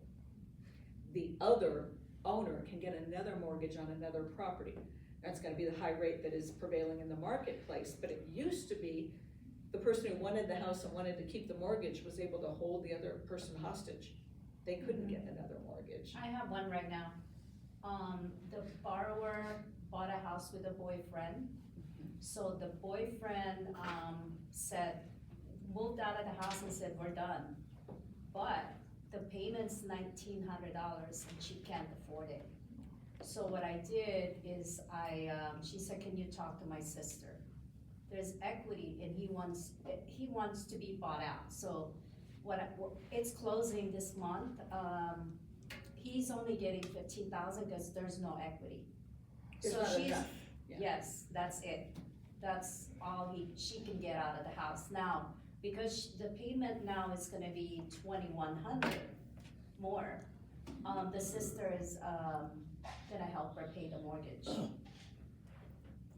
the other owner can get another mortgage on another property. That's gonna be the high rate that is prevailing in the marketplace, but it used to be the person who wanted the house and wanted to keep the mortgage was able to hold the other person hostage. They couldn't get another mortgage. I have one right now. The borrower bought a house with a boyfriend. So the boyfriend, moved out of the house and said, we're done. But the payment's $1,900 and she can't afford it. So what I did is she said, can you talk to my sister? There's equity and he wants to be bought out. So it's closing this month. He's only getting $15,000 because there's no equity. It's So not she's, enough. Yeah. yes, that's it. That's all she can get out of the house. Now, because the payment now is gonna be $2,100 more, the sister is, gonna help her pay the mortgage.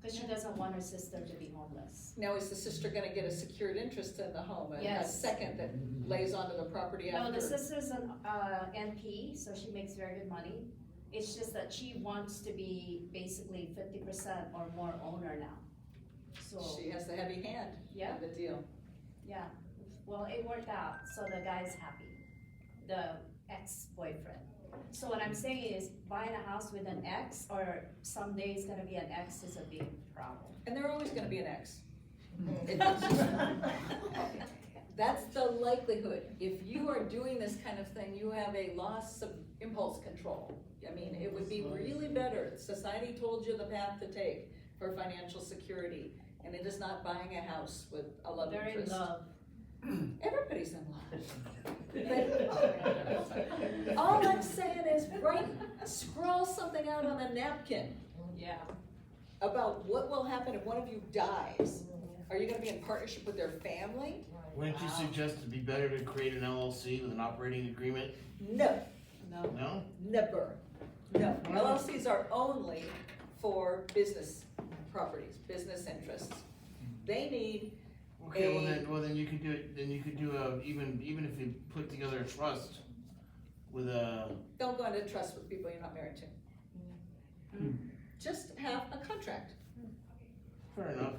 Cause she doesn't want her sister to be homeless. Now, is the sister gonna get a secured interest in the home, a Yes. second that lays onto the property after? No, the sister's an, NP, so she makes very good money. It's just that she wants to be basically 50% or more owner now. So, She has the heavy hand yeah, of the deal. yeah. Well, it worked out, so the guy's happy, the ex-boyfriend. So what I'm saying is buying a house with an ex or someday it's gonna be an ex is a big problem. And they're always gonna be an ex. That's the likelihood. If you are doing this kind of thing, you have a loss of impulse control. I mean, it would be really better. Society told you the path to take for financial security, and it is not buying a house with a love They're interest. in love. Everybody's in love. But all I'm saying is scroll something out on a napkin Yeah. about what will happen if one of you dies. Are you gonna be in partnership with their family? Wouldn't you suggest it'd be better to create an LLC with an operating agreement? No, No? never. No, LLCs are only for business properties, business interests. They need, Okay, well then you could do it, then you could do even if you put together a trust with a, don't go into trust with people you're not married to. Just have a contract. fair enough.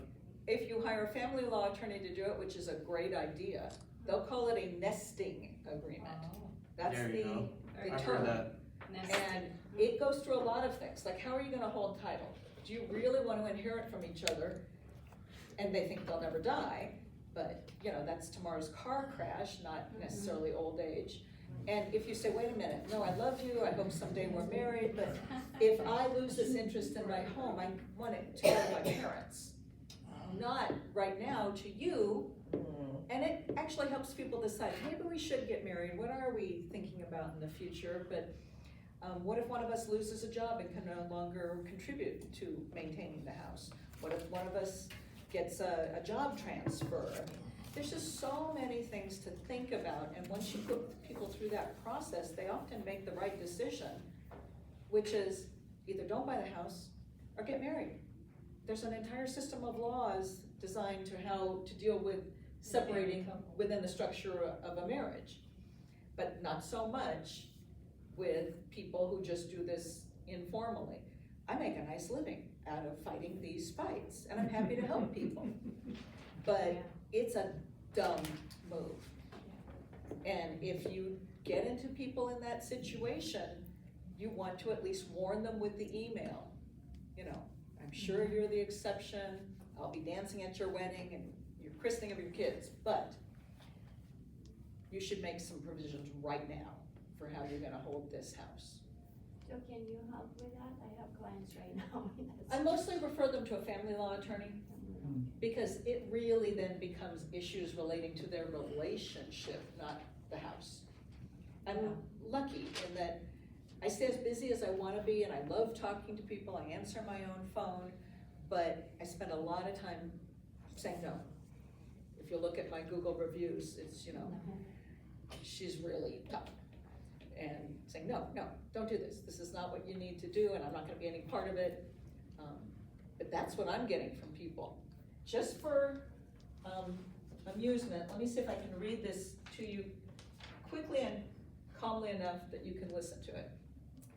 If you hire a family law attorney to do it, which is a great idea, they'll call it a nesting agreement. That's There you go. the I've term. heard that. And it goes through a lot of things, like how are you gonna hold title? Do you really wanna inherit from each other? And they think they'll never die, but, you know, that's tomorrow's car crash, not necessarily old age. And if you say, wait a minute, no, I love you, I hope someday we're married, but if I lose this interest in my home, I want it to go to my parents. Not right now to you. And it actually helps people decide, maybe we should get married, what are we thinking about in the future? But what if one of us loses a job and can no longer contribute to maintaining the house? What if one of us gets a job transfer? I mean, there's just so many things to think about, and once you put people through that process, they often make the right decision, which is either don't buy the house or get married. There's an entire system of laws designed to how to deal with separating within the structure of a marriage, but not so much with people who just do this informally. I make a nice living out of fighting these fights, and I'm happy to help people. But it's a dumb move. And if you get into people in that situation, you want to at least warn them with the email. You know, I'm sure you're the exception, I'll be dancing at your wedding and your christening of your kids, but you should make some provisions right now for how you're gonna hold this house. So can you help with that? I have clients right now. I mostly refer them to a family law attorney, because it really then becomes issues relating to their relationship, not the house. I'm lucky in that I stay as busy as I wanna be, and I love talking to people, I answer my own phone, but I spend a lot of time saying no. If you look at my Google reviews, it's, you know, she's really tough. And saying, no, don't do this, this is not what you need to do, and I'm not gonna be any part of it. But that's what I'm getting from people. Just for amusement, let me see if I can read this to you quickly and calmly enough that you can listen to it.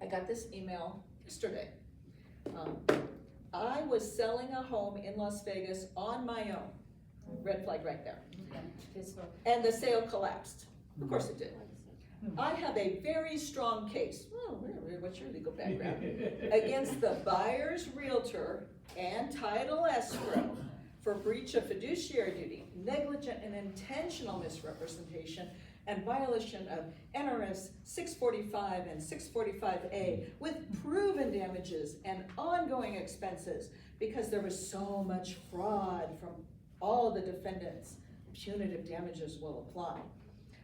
I got this email yesterday. I was selling a home in Las Vegas on my own. Red flag right there. And the sale collapsed. Of course it did. I have a very strong case, what's your legal background, against the buyer's realtor and title escrow for breach of fiduciary duty, negligent and intentional misrepresentation, and violation of NRS 645 and 645A with proven damages and ongoing expenses because there was so much fraud from all the defendants. Punitive damages will apply.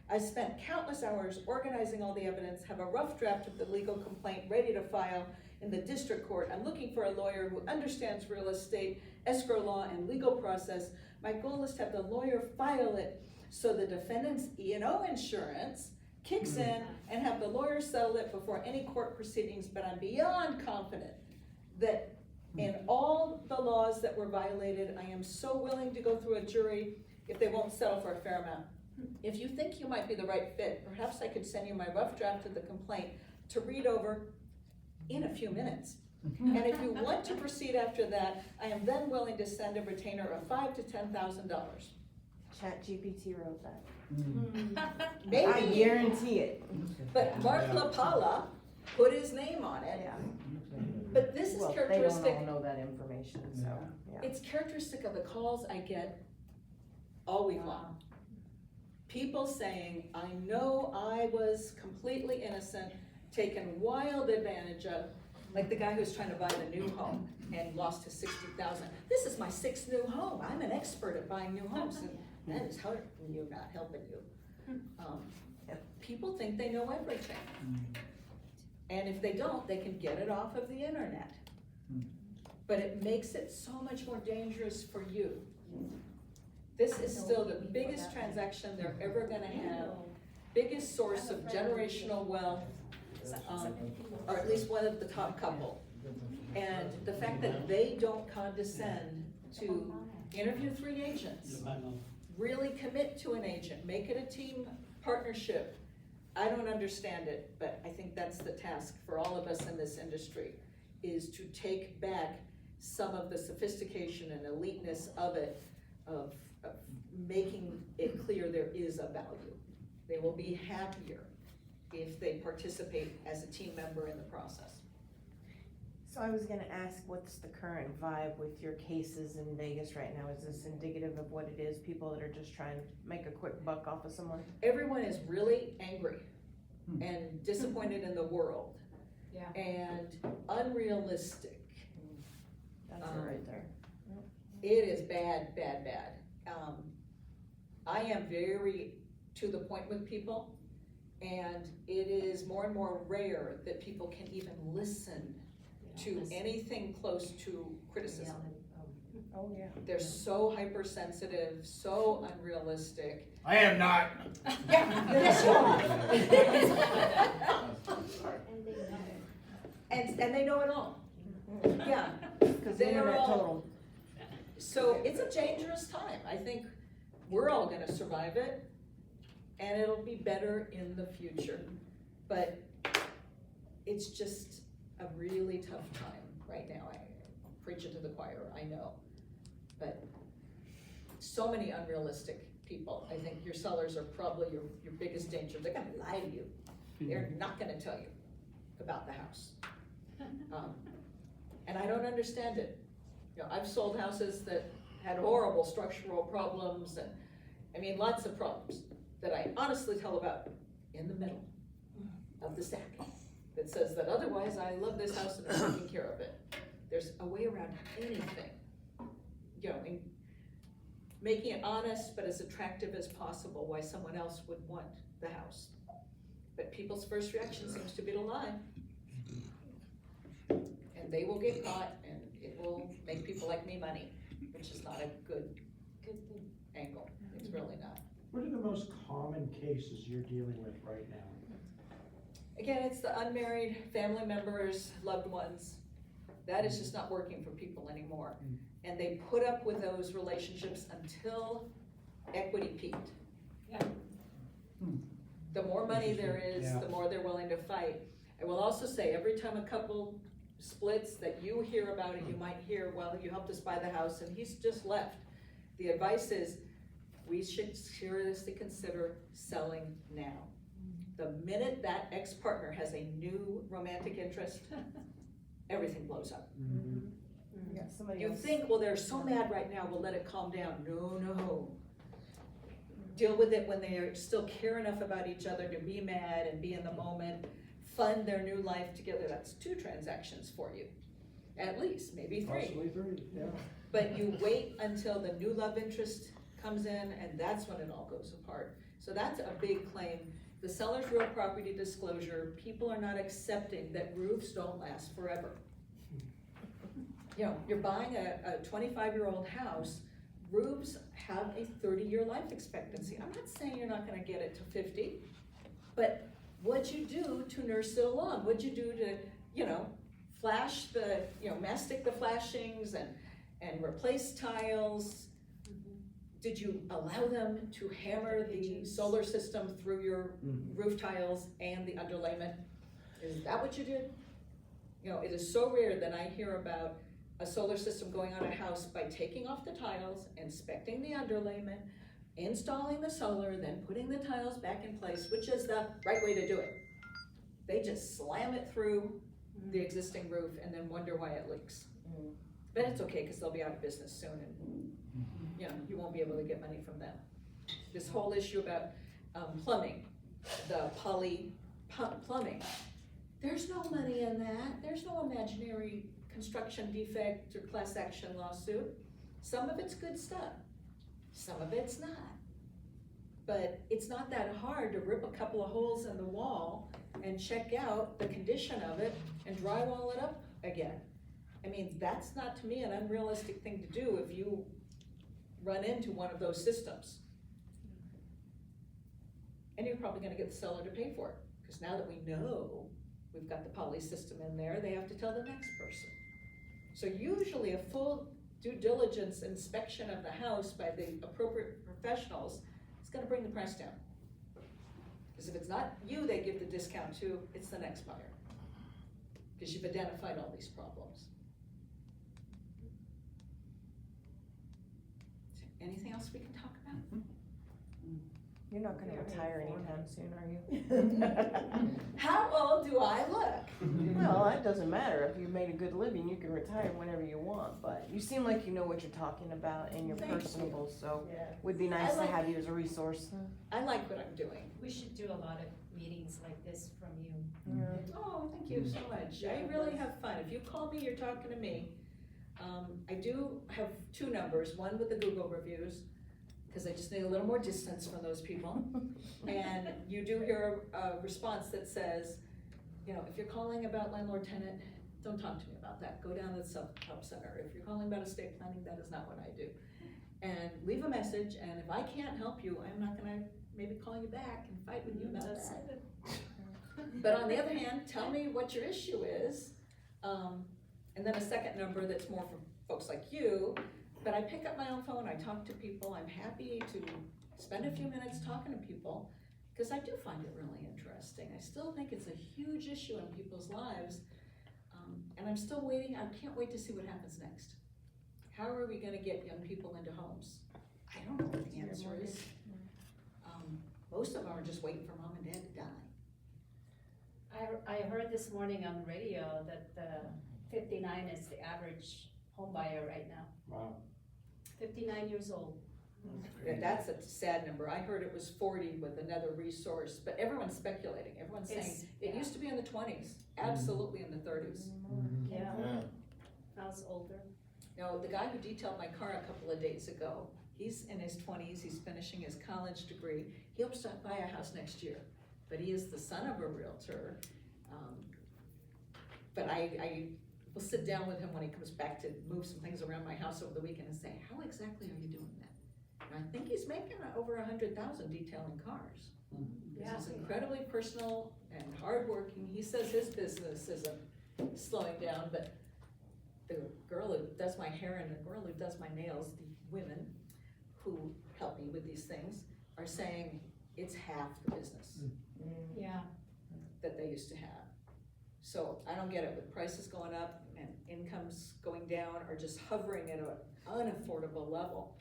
I spent countless hours organizing all the evidence, have a rough draft of the legal complaint ready to file in the district court. I'm looking for a lawyer who understands real estate, escrow law, and legal process. My goal is to have the lawyer file it so the defendant's E&O insurance kicks in and have the lawyer settle it before any court proceedings, but I'm beyond confident that in all the laws that were violated, I am so willing to go through a jury if they won't settle for a fair amount. If you think you might be the right fit, perhaps I could send you my rough draft of the complaint to read over in a few minutes. And if you want to proceed after that, I am then willing to send a retainer of $5,000 to $10,000. ChatGPT wrote that. Maybe. I guarantee it. But Mark LaPala put his name on it. Yeah. But this is Well, characteristic. they don't all know that information, so, yeah. It's characteristic of the calls I get all week long. People saying, I know I was completely innocent, taken wild advantage of, like the guy who's trying to buy the new home and lost his $60,000. This is my 6th new home. I'm an expert at buying new homes, and that is hurting you, not helping you. People think they know everything. And if they don't, they can get it off of the internet. But it makes it so much more dangerous for you. This is still the biggest transaction they're ever gonna have, biggest source of generational wealth, or at least one of the top couple. And the fact that they don't condescend to interview 3 agents, really commit to an agent, make it a team partnership. I don't understand it, but I think that's the task for all of us in this industry, is to take back some of the sophistication and eliteness of it, of making it clear there is a value. They will be happier if they participate as a team member in the process. So I was gonna ask, what's the current vibe with your cases in Vegas right now? Is this indicative of what it is, people that are just trying to make a quick buck off of someone? Everyone is really angry and disappointed in the world. Yeah. And unrealistic. That's it right there. It is bad. I am very to the point with people, and it is more and more rare that people can even listen to anything close to criticism. Oh, yeah. They're so hypersensitive, so unrealistic. I am not. Yeah, yes, you are. And they know it all. Yeah. Because the They're internet all- total. So it's a dangerous time. I think we're all gonna survive it, and it'll be better in the future. But it's just a really tough time right now. I preach it to the choir, I know. But so many unrealistic people. I think your sellers are probably your biggest danger. They're gonna lie to you. They're not gonna tell you about the house. And I don't understand it. You know, I've sold houses that had horrible structural problems and, I mean, lots of problems that I honestly tell about in the middle of the stack. That says that otherwise I love this house and I'm taking care of it. There's a way around anything. You know, in making it honest but as attractive as possible, why someone else would want the house. But people's first reaction seems to be to lie. And they will get caught and it will make people like me money, which is not a good angle. It's really not. What are the most common cases you're dealing with right now? Again, it's the unmarried family members, loved ones. That is just not working for people anymore. And they put up with those relationships until equity peaked. Yeah. The more money there is, Yeah. the more they're willing to fight. I will also say, every time a couple splits that you hear about it, you might hear, well, you helped us buy the house and he's just left. The advice is, we should seriously consider selling now. The minute that ex-partner has a new romantic interest, everything blows up. Yeah, somebody You else. think, well, they're so mad right now, we'll let it calm down. No. Deal with it when they still care enough about each other to be mad and be in the moment, fund their new life together. That's 2 transactions for you, at least, maybe 3. Possibly 3, yeah. But you wait until the new love interest comes in, and that's when it all goes apart. So that's a big claim. The seller's real property disclosure, people are not accepting that roofs don't last forever. You know, you're buying a 25-year-old house, roofs have a 30-year life expectancy. I'm not saying you're not gonna get it to 50, but what'd you do to nurse it along? What'd you do to, you know, flash the, you know, mastic the flashings and replace tiles? Did you allow them to hammer the solar system through your roof tiles and the underlayment? Is that what you did? You know, it is so rare that I hear about a solar system going on a house by taking off the tiles, inspecting the underlayment, installing the solar, then putting the tiles back in place, which is the right way to do it. They just slam it through the existing roof and then wonder why it leaks. But it's okay, because they'll be out of business soon and, you know, you won't be able to get money from them. This whole issue about plumbing, the poly plumbing, there's no money in that. There's no imaginary construction defect or class action lawsuit. Some of it's good stuff, some of it's not. But it's not that hard to rip a couple of holes in the wall and check out the condition of it and drywall it up again. I mean, that's not, to me, an unrealistic thing to do if you run into one of those systems. And you're probably gonna get the seller to pay for it, because now that we know we've got the poly system in there, they have to tell the next person. So usually a full due diligence inspection of the house by the appropriate professionals is gonna bring the price down. Because if it's not you they give the discount to, it's the next buyer. Because you've identified all these problems. Anything else we can talk about? You're not gonna retire anytime soon, are you? How old do I look? Well, that doesn't matter. If you made a good living, you can retire whenever you want, but you seem like you know what you're talking about and you're Thank you. personable, so would be nice I like- to have you as a resource. I like what I'm doing. We should do a lot of meetings like this from you. Oh, thank you so much. I really have fun. If you call me, you're talking to me. I do have 2 numbers, one with the Google reviews, because I just need a little more distance from those people. And you do hear a response that says, you know, if you're calling about landlord-tenant, don't talk to me about that. Go down to the self-help center. If you're calling about estate planning, that is not what I do. And leave a message, and if I can't help you, I'm not gonna maybe call you back and fight with you about that. But on the other hand, tell me what your issue is. And then a second number that's more for folks like you. But I pick up my own phone, I talk to people, I'm happy to spend a few minutes talking to people, because I do find it really interesting. I still think it's a huge issue in people's lives, and I'm still waiting, I can't wait to see what happens next. How are we gonna get young people into homes? I don't know what the answer is. them are just waiting for mom and dad to die. I heard this morning on the radio that 59 is the average home buyer right now. Wow. 59 years old. Yeah, that's a sad number. I heard it was 40 with another resource, but everyone's speculating. Everyone's saying It's- it yeah. used to be in the 20s, absolutely in the 30s. Yeah, Yeah. I was older. Now, the guy who detailed my car a couple of days ago, he's in his 20s, he's finishing his college degree. He hopes to buy a house next year, but he is the son of a realtor. But I will sit down with him when he comes back to move some things around my house over the weekend and say, how exactly are you doing that? And I think he's making over 100,000 detailing cars. Yeah. This is incredibly personal and hardworking. He says his business isn't slowing down, but the girl who does my hair and the girl who does my nails, the women who help me with these things, are saying it's half the business Yeah. that they used to have. So I don't get it, with prices going up and incomes going down or just hovering at an unaffordable level.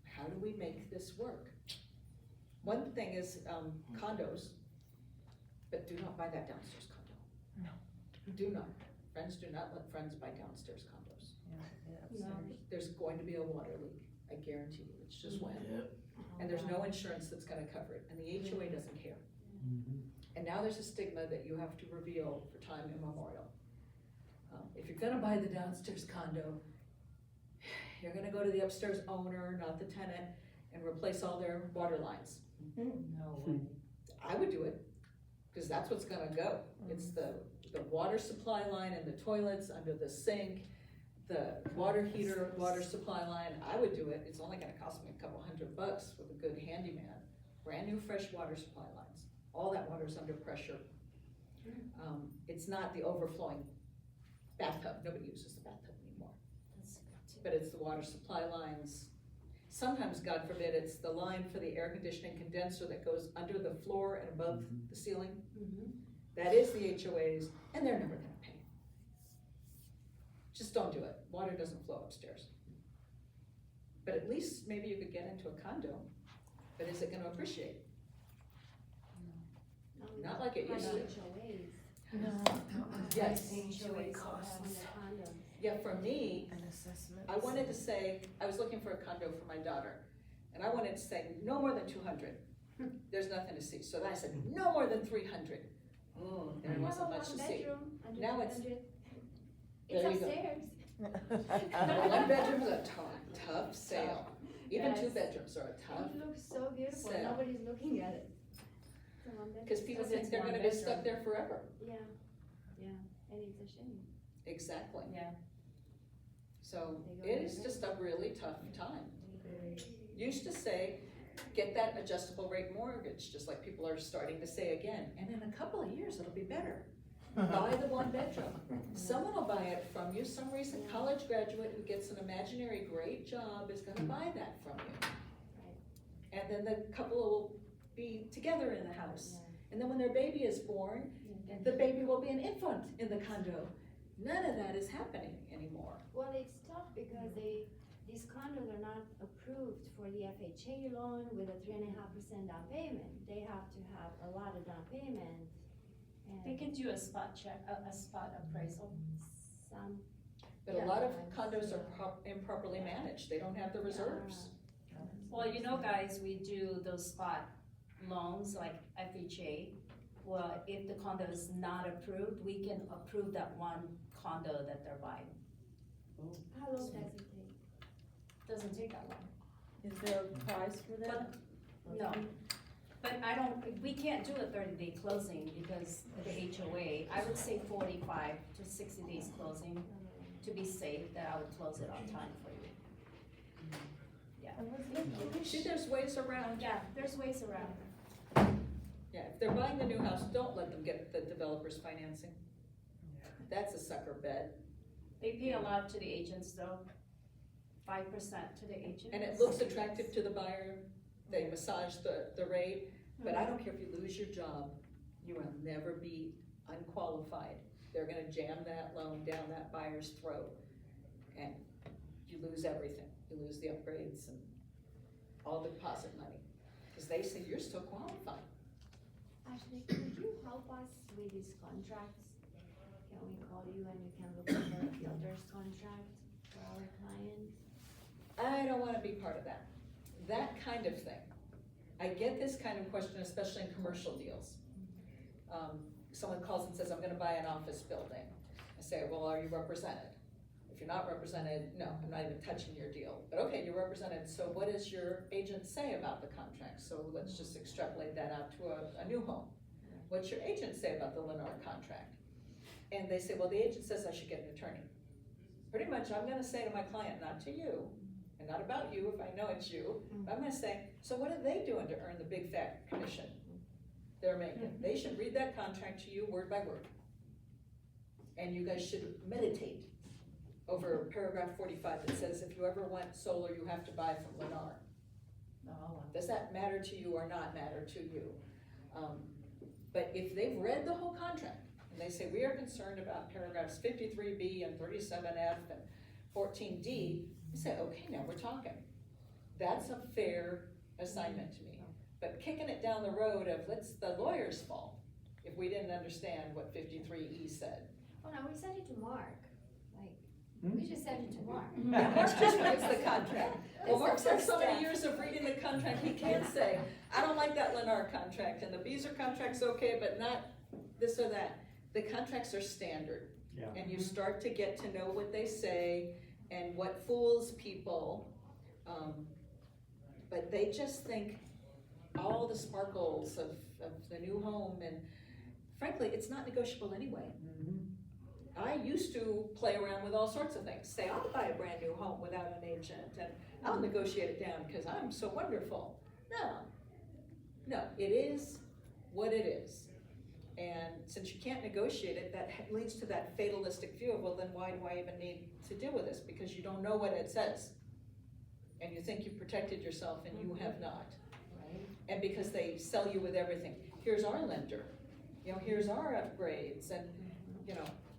How do we make this work? One thing is condos, but do not buy that downstairs condo. No. Do not. Friends do not let friends buy downstairs condos. No. There's going to be a water leak, I guarantee you, it's just when. And there's no insurance that's gonna cover it, and the HOA doesn't care. And now there's a stigma that you have to reveal for time immemorial. If you're gonna buy the downstairs condo, you're gonna go to the upstairs owner, not the tenant, and replace all their water lines. No way. I would do it, because that's what's gonna go. It's the water supply line and the toilets under the sink, the water heater, water supply line. I would do it. It's only gonna cost me a couple $100 with a good handyman. Brand new fresh water supply lines. All that water's under pressure. It's not the overflowing bathtub. Nobody uses the bathtub anymore. But it's the water supply lines. Sometimes, God forbid, it's the line for the air conditioning condenser that goes under the floor and above the ceiling. That is the HOAs, and they're never gonna pay. Just don't do it. Water doesn't flow upstairs. But at least maybe you could get into a condo, but is it gonna appreciate? Not like it used to. No. Yes. HOA costs. Yeah, for me, An assessment. I wanted to say, I was looking for a condo for my daughter, and I wanted to say no more than 200. There's nothing to see, so then I said no more than 300. There wasn't much to see. Now it's, It's there you go. upstairs. One bedroom's a tough sale. Even Yes. 2 bedrooms are a tough, It looks so beautiful, Sale. nobody's looking at it. It's a one bedroom. because people Because think it's they're one gonna be stuck bedroom. there forever. Yeah, and it's a shame. Exactly. Yeah. So They go it is there. just a really tough time. Used to say, get that adjustable rate mortgage, just like people are starting to say again, and in a couple of years, it'll be better. Buy the 1 bedroom. Someone will buy it from you, some recent college graduate who gets an imaginary great job is gonna buy that from you. And then the couple will be together in the house. And then when their baby is born, the baby will be an infant in the condo. None of that is happening anymore. Well, it's tough because these condos are not approved for the FHA loan with a 3.5% down payment. They have to have a lot of down payment. They And can do a spot check, a spot appraisal. some, But a lot of condos are improperly managed, they don't have the reserves. Well, you know, guys, we do those spot loans like FHA. Well, if the condo is not approved, we can approve that one condo that they're buying. how long does it take? Doesn't take that long. Is there a price for that? No, but we can't do a 30-day closing because of the HOA. I would say 45 to 60 days closing to be safe, that I would close it on time for you. See, there's ways around. Yeah, there's ways around. Yeah, if they're buying the new house, don't let them get the developer's financing. That's a sucker bet. They pay a lot to the agents though, 5% to the agent. And it looks attractive to the buyer, they massage the rate, but I don't care if you lose your job, you will never be unqualified. They're gonna jam that loan down that buyer's throat, and you lose everything. You lose the upgrades and all the deposit money. Cause they say you're still qualified. Ashley, could you help us with these contracts? Can we call you and you can look at the builder's contract for our clients? I don't wanna be part of that. That kind of thing. I get this kind of question, especially in commercial deals. Someone calls and says, I'm gonna buy an office building. I say, well, are you represented? If you're not represented, no, I'm not even touching your deal. But okay, you're represented, so what does your agent say about the contract? So let's just extrapolate that out to a new home. What's your agent say about the Lennar contract? And they say, well, the agent says I should get an attorney. Pretty much, I'm gonna say to my client, not to you, and not about you if I know it's you, but I'm gonna say, so what are they doing to earn the big fat commission they're making? They should read that contract to you word by word. And you guys should meditate over paragraph 45 that says if you ever want solar, you have to buy from Lennar. Does that matter to you or not matter to you? But if they've read the whole contract and they say, we are concerned about paragraphs 53B and 37F and 14D, you say, okay, now we're talking. That's a fair assignment to me. But kicking it down the road of, it's the lawyer's fault if we didn't understand what 53E said. Oh no, we sent it to Mark, we just sent it to Mark. Mark just reads the contract. Well, Mark's had so many years of reading the contract, he can't say, I don't like that Lennar contract, and the Beazer contract's okay, but not this or that. The contracts are standard. Yeah. And you start to get to know what they say and what fools people. But they just think all the sparkles of the new home, and frankly, it's not negotiable anyway. I used to play around with all sorts of things. Say, I'll buy a brand new home without an agent and I'll negotiate it down because I'm so wonderful. No, it is what it is. And since you can't negotiate it, that leads to that fatalistic view of, well, then why do I even need to deal with this? Because you don't know what it says. And you think you've protected yourself and you have not. And because they sell you with everything. Here's our lender, here's our upgrades, and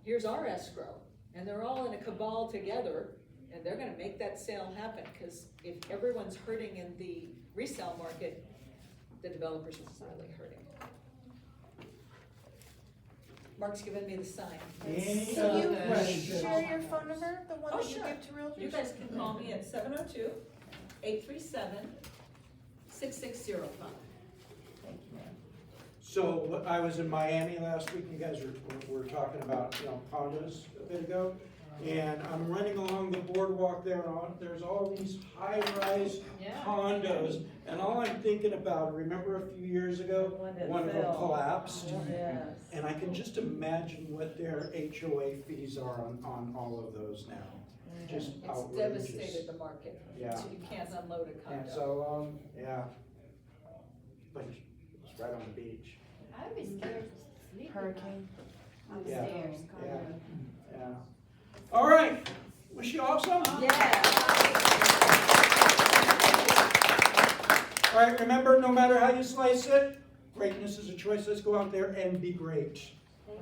here's our escrow. And they're all in a cabal together, and they're gonna make that sale happen, because if everyone's hurting in the resale market, the developers are really hurting. Mark's given me the sign. Any Can other you questions? share your phone number, the one Oh, that you sure. give to realtors? You guys can call me at 702-837-6605. So I was in Miami last week, you guys were talking about, condos a bit ago. And I'm running along the boardwalk there, and there's all these high-rise condos. And all I'm thinking about, remember a few years ago, one of them collapsed? Yes. And I can just imagine what their HOA fees are on all of those now. Just It's outrageous. devastated the market. Yeah. So you can't unload a And condo. so, yeah. But it's right on the beach. I would be scared to sleep Hurricane. on the Yeah. stairs. Yeah. All right, was she awesome? All right, remember, no matter how you slice it, greatness is a choice. Let's go out there and be great.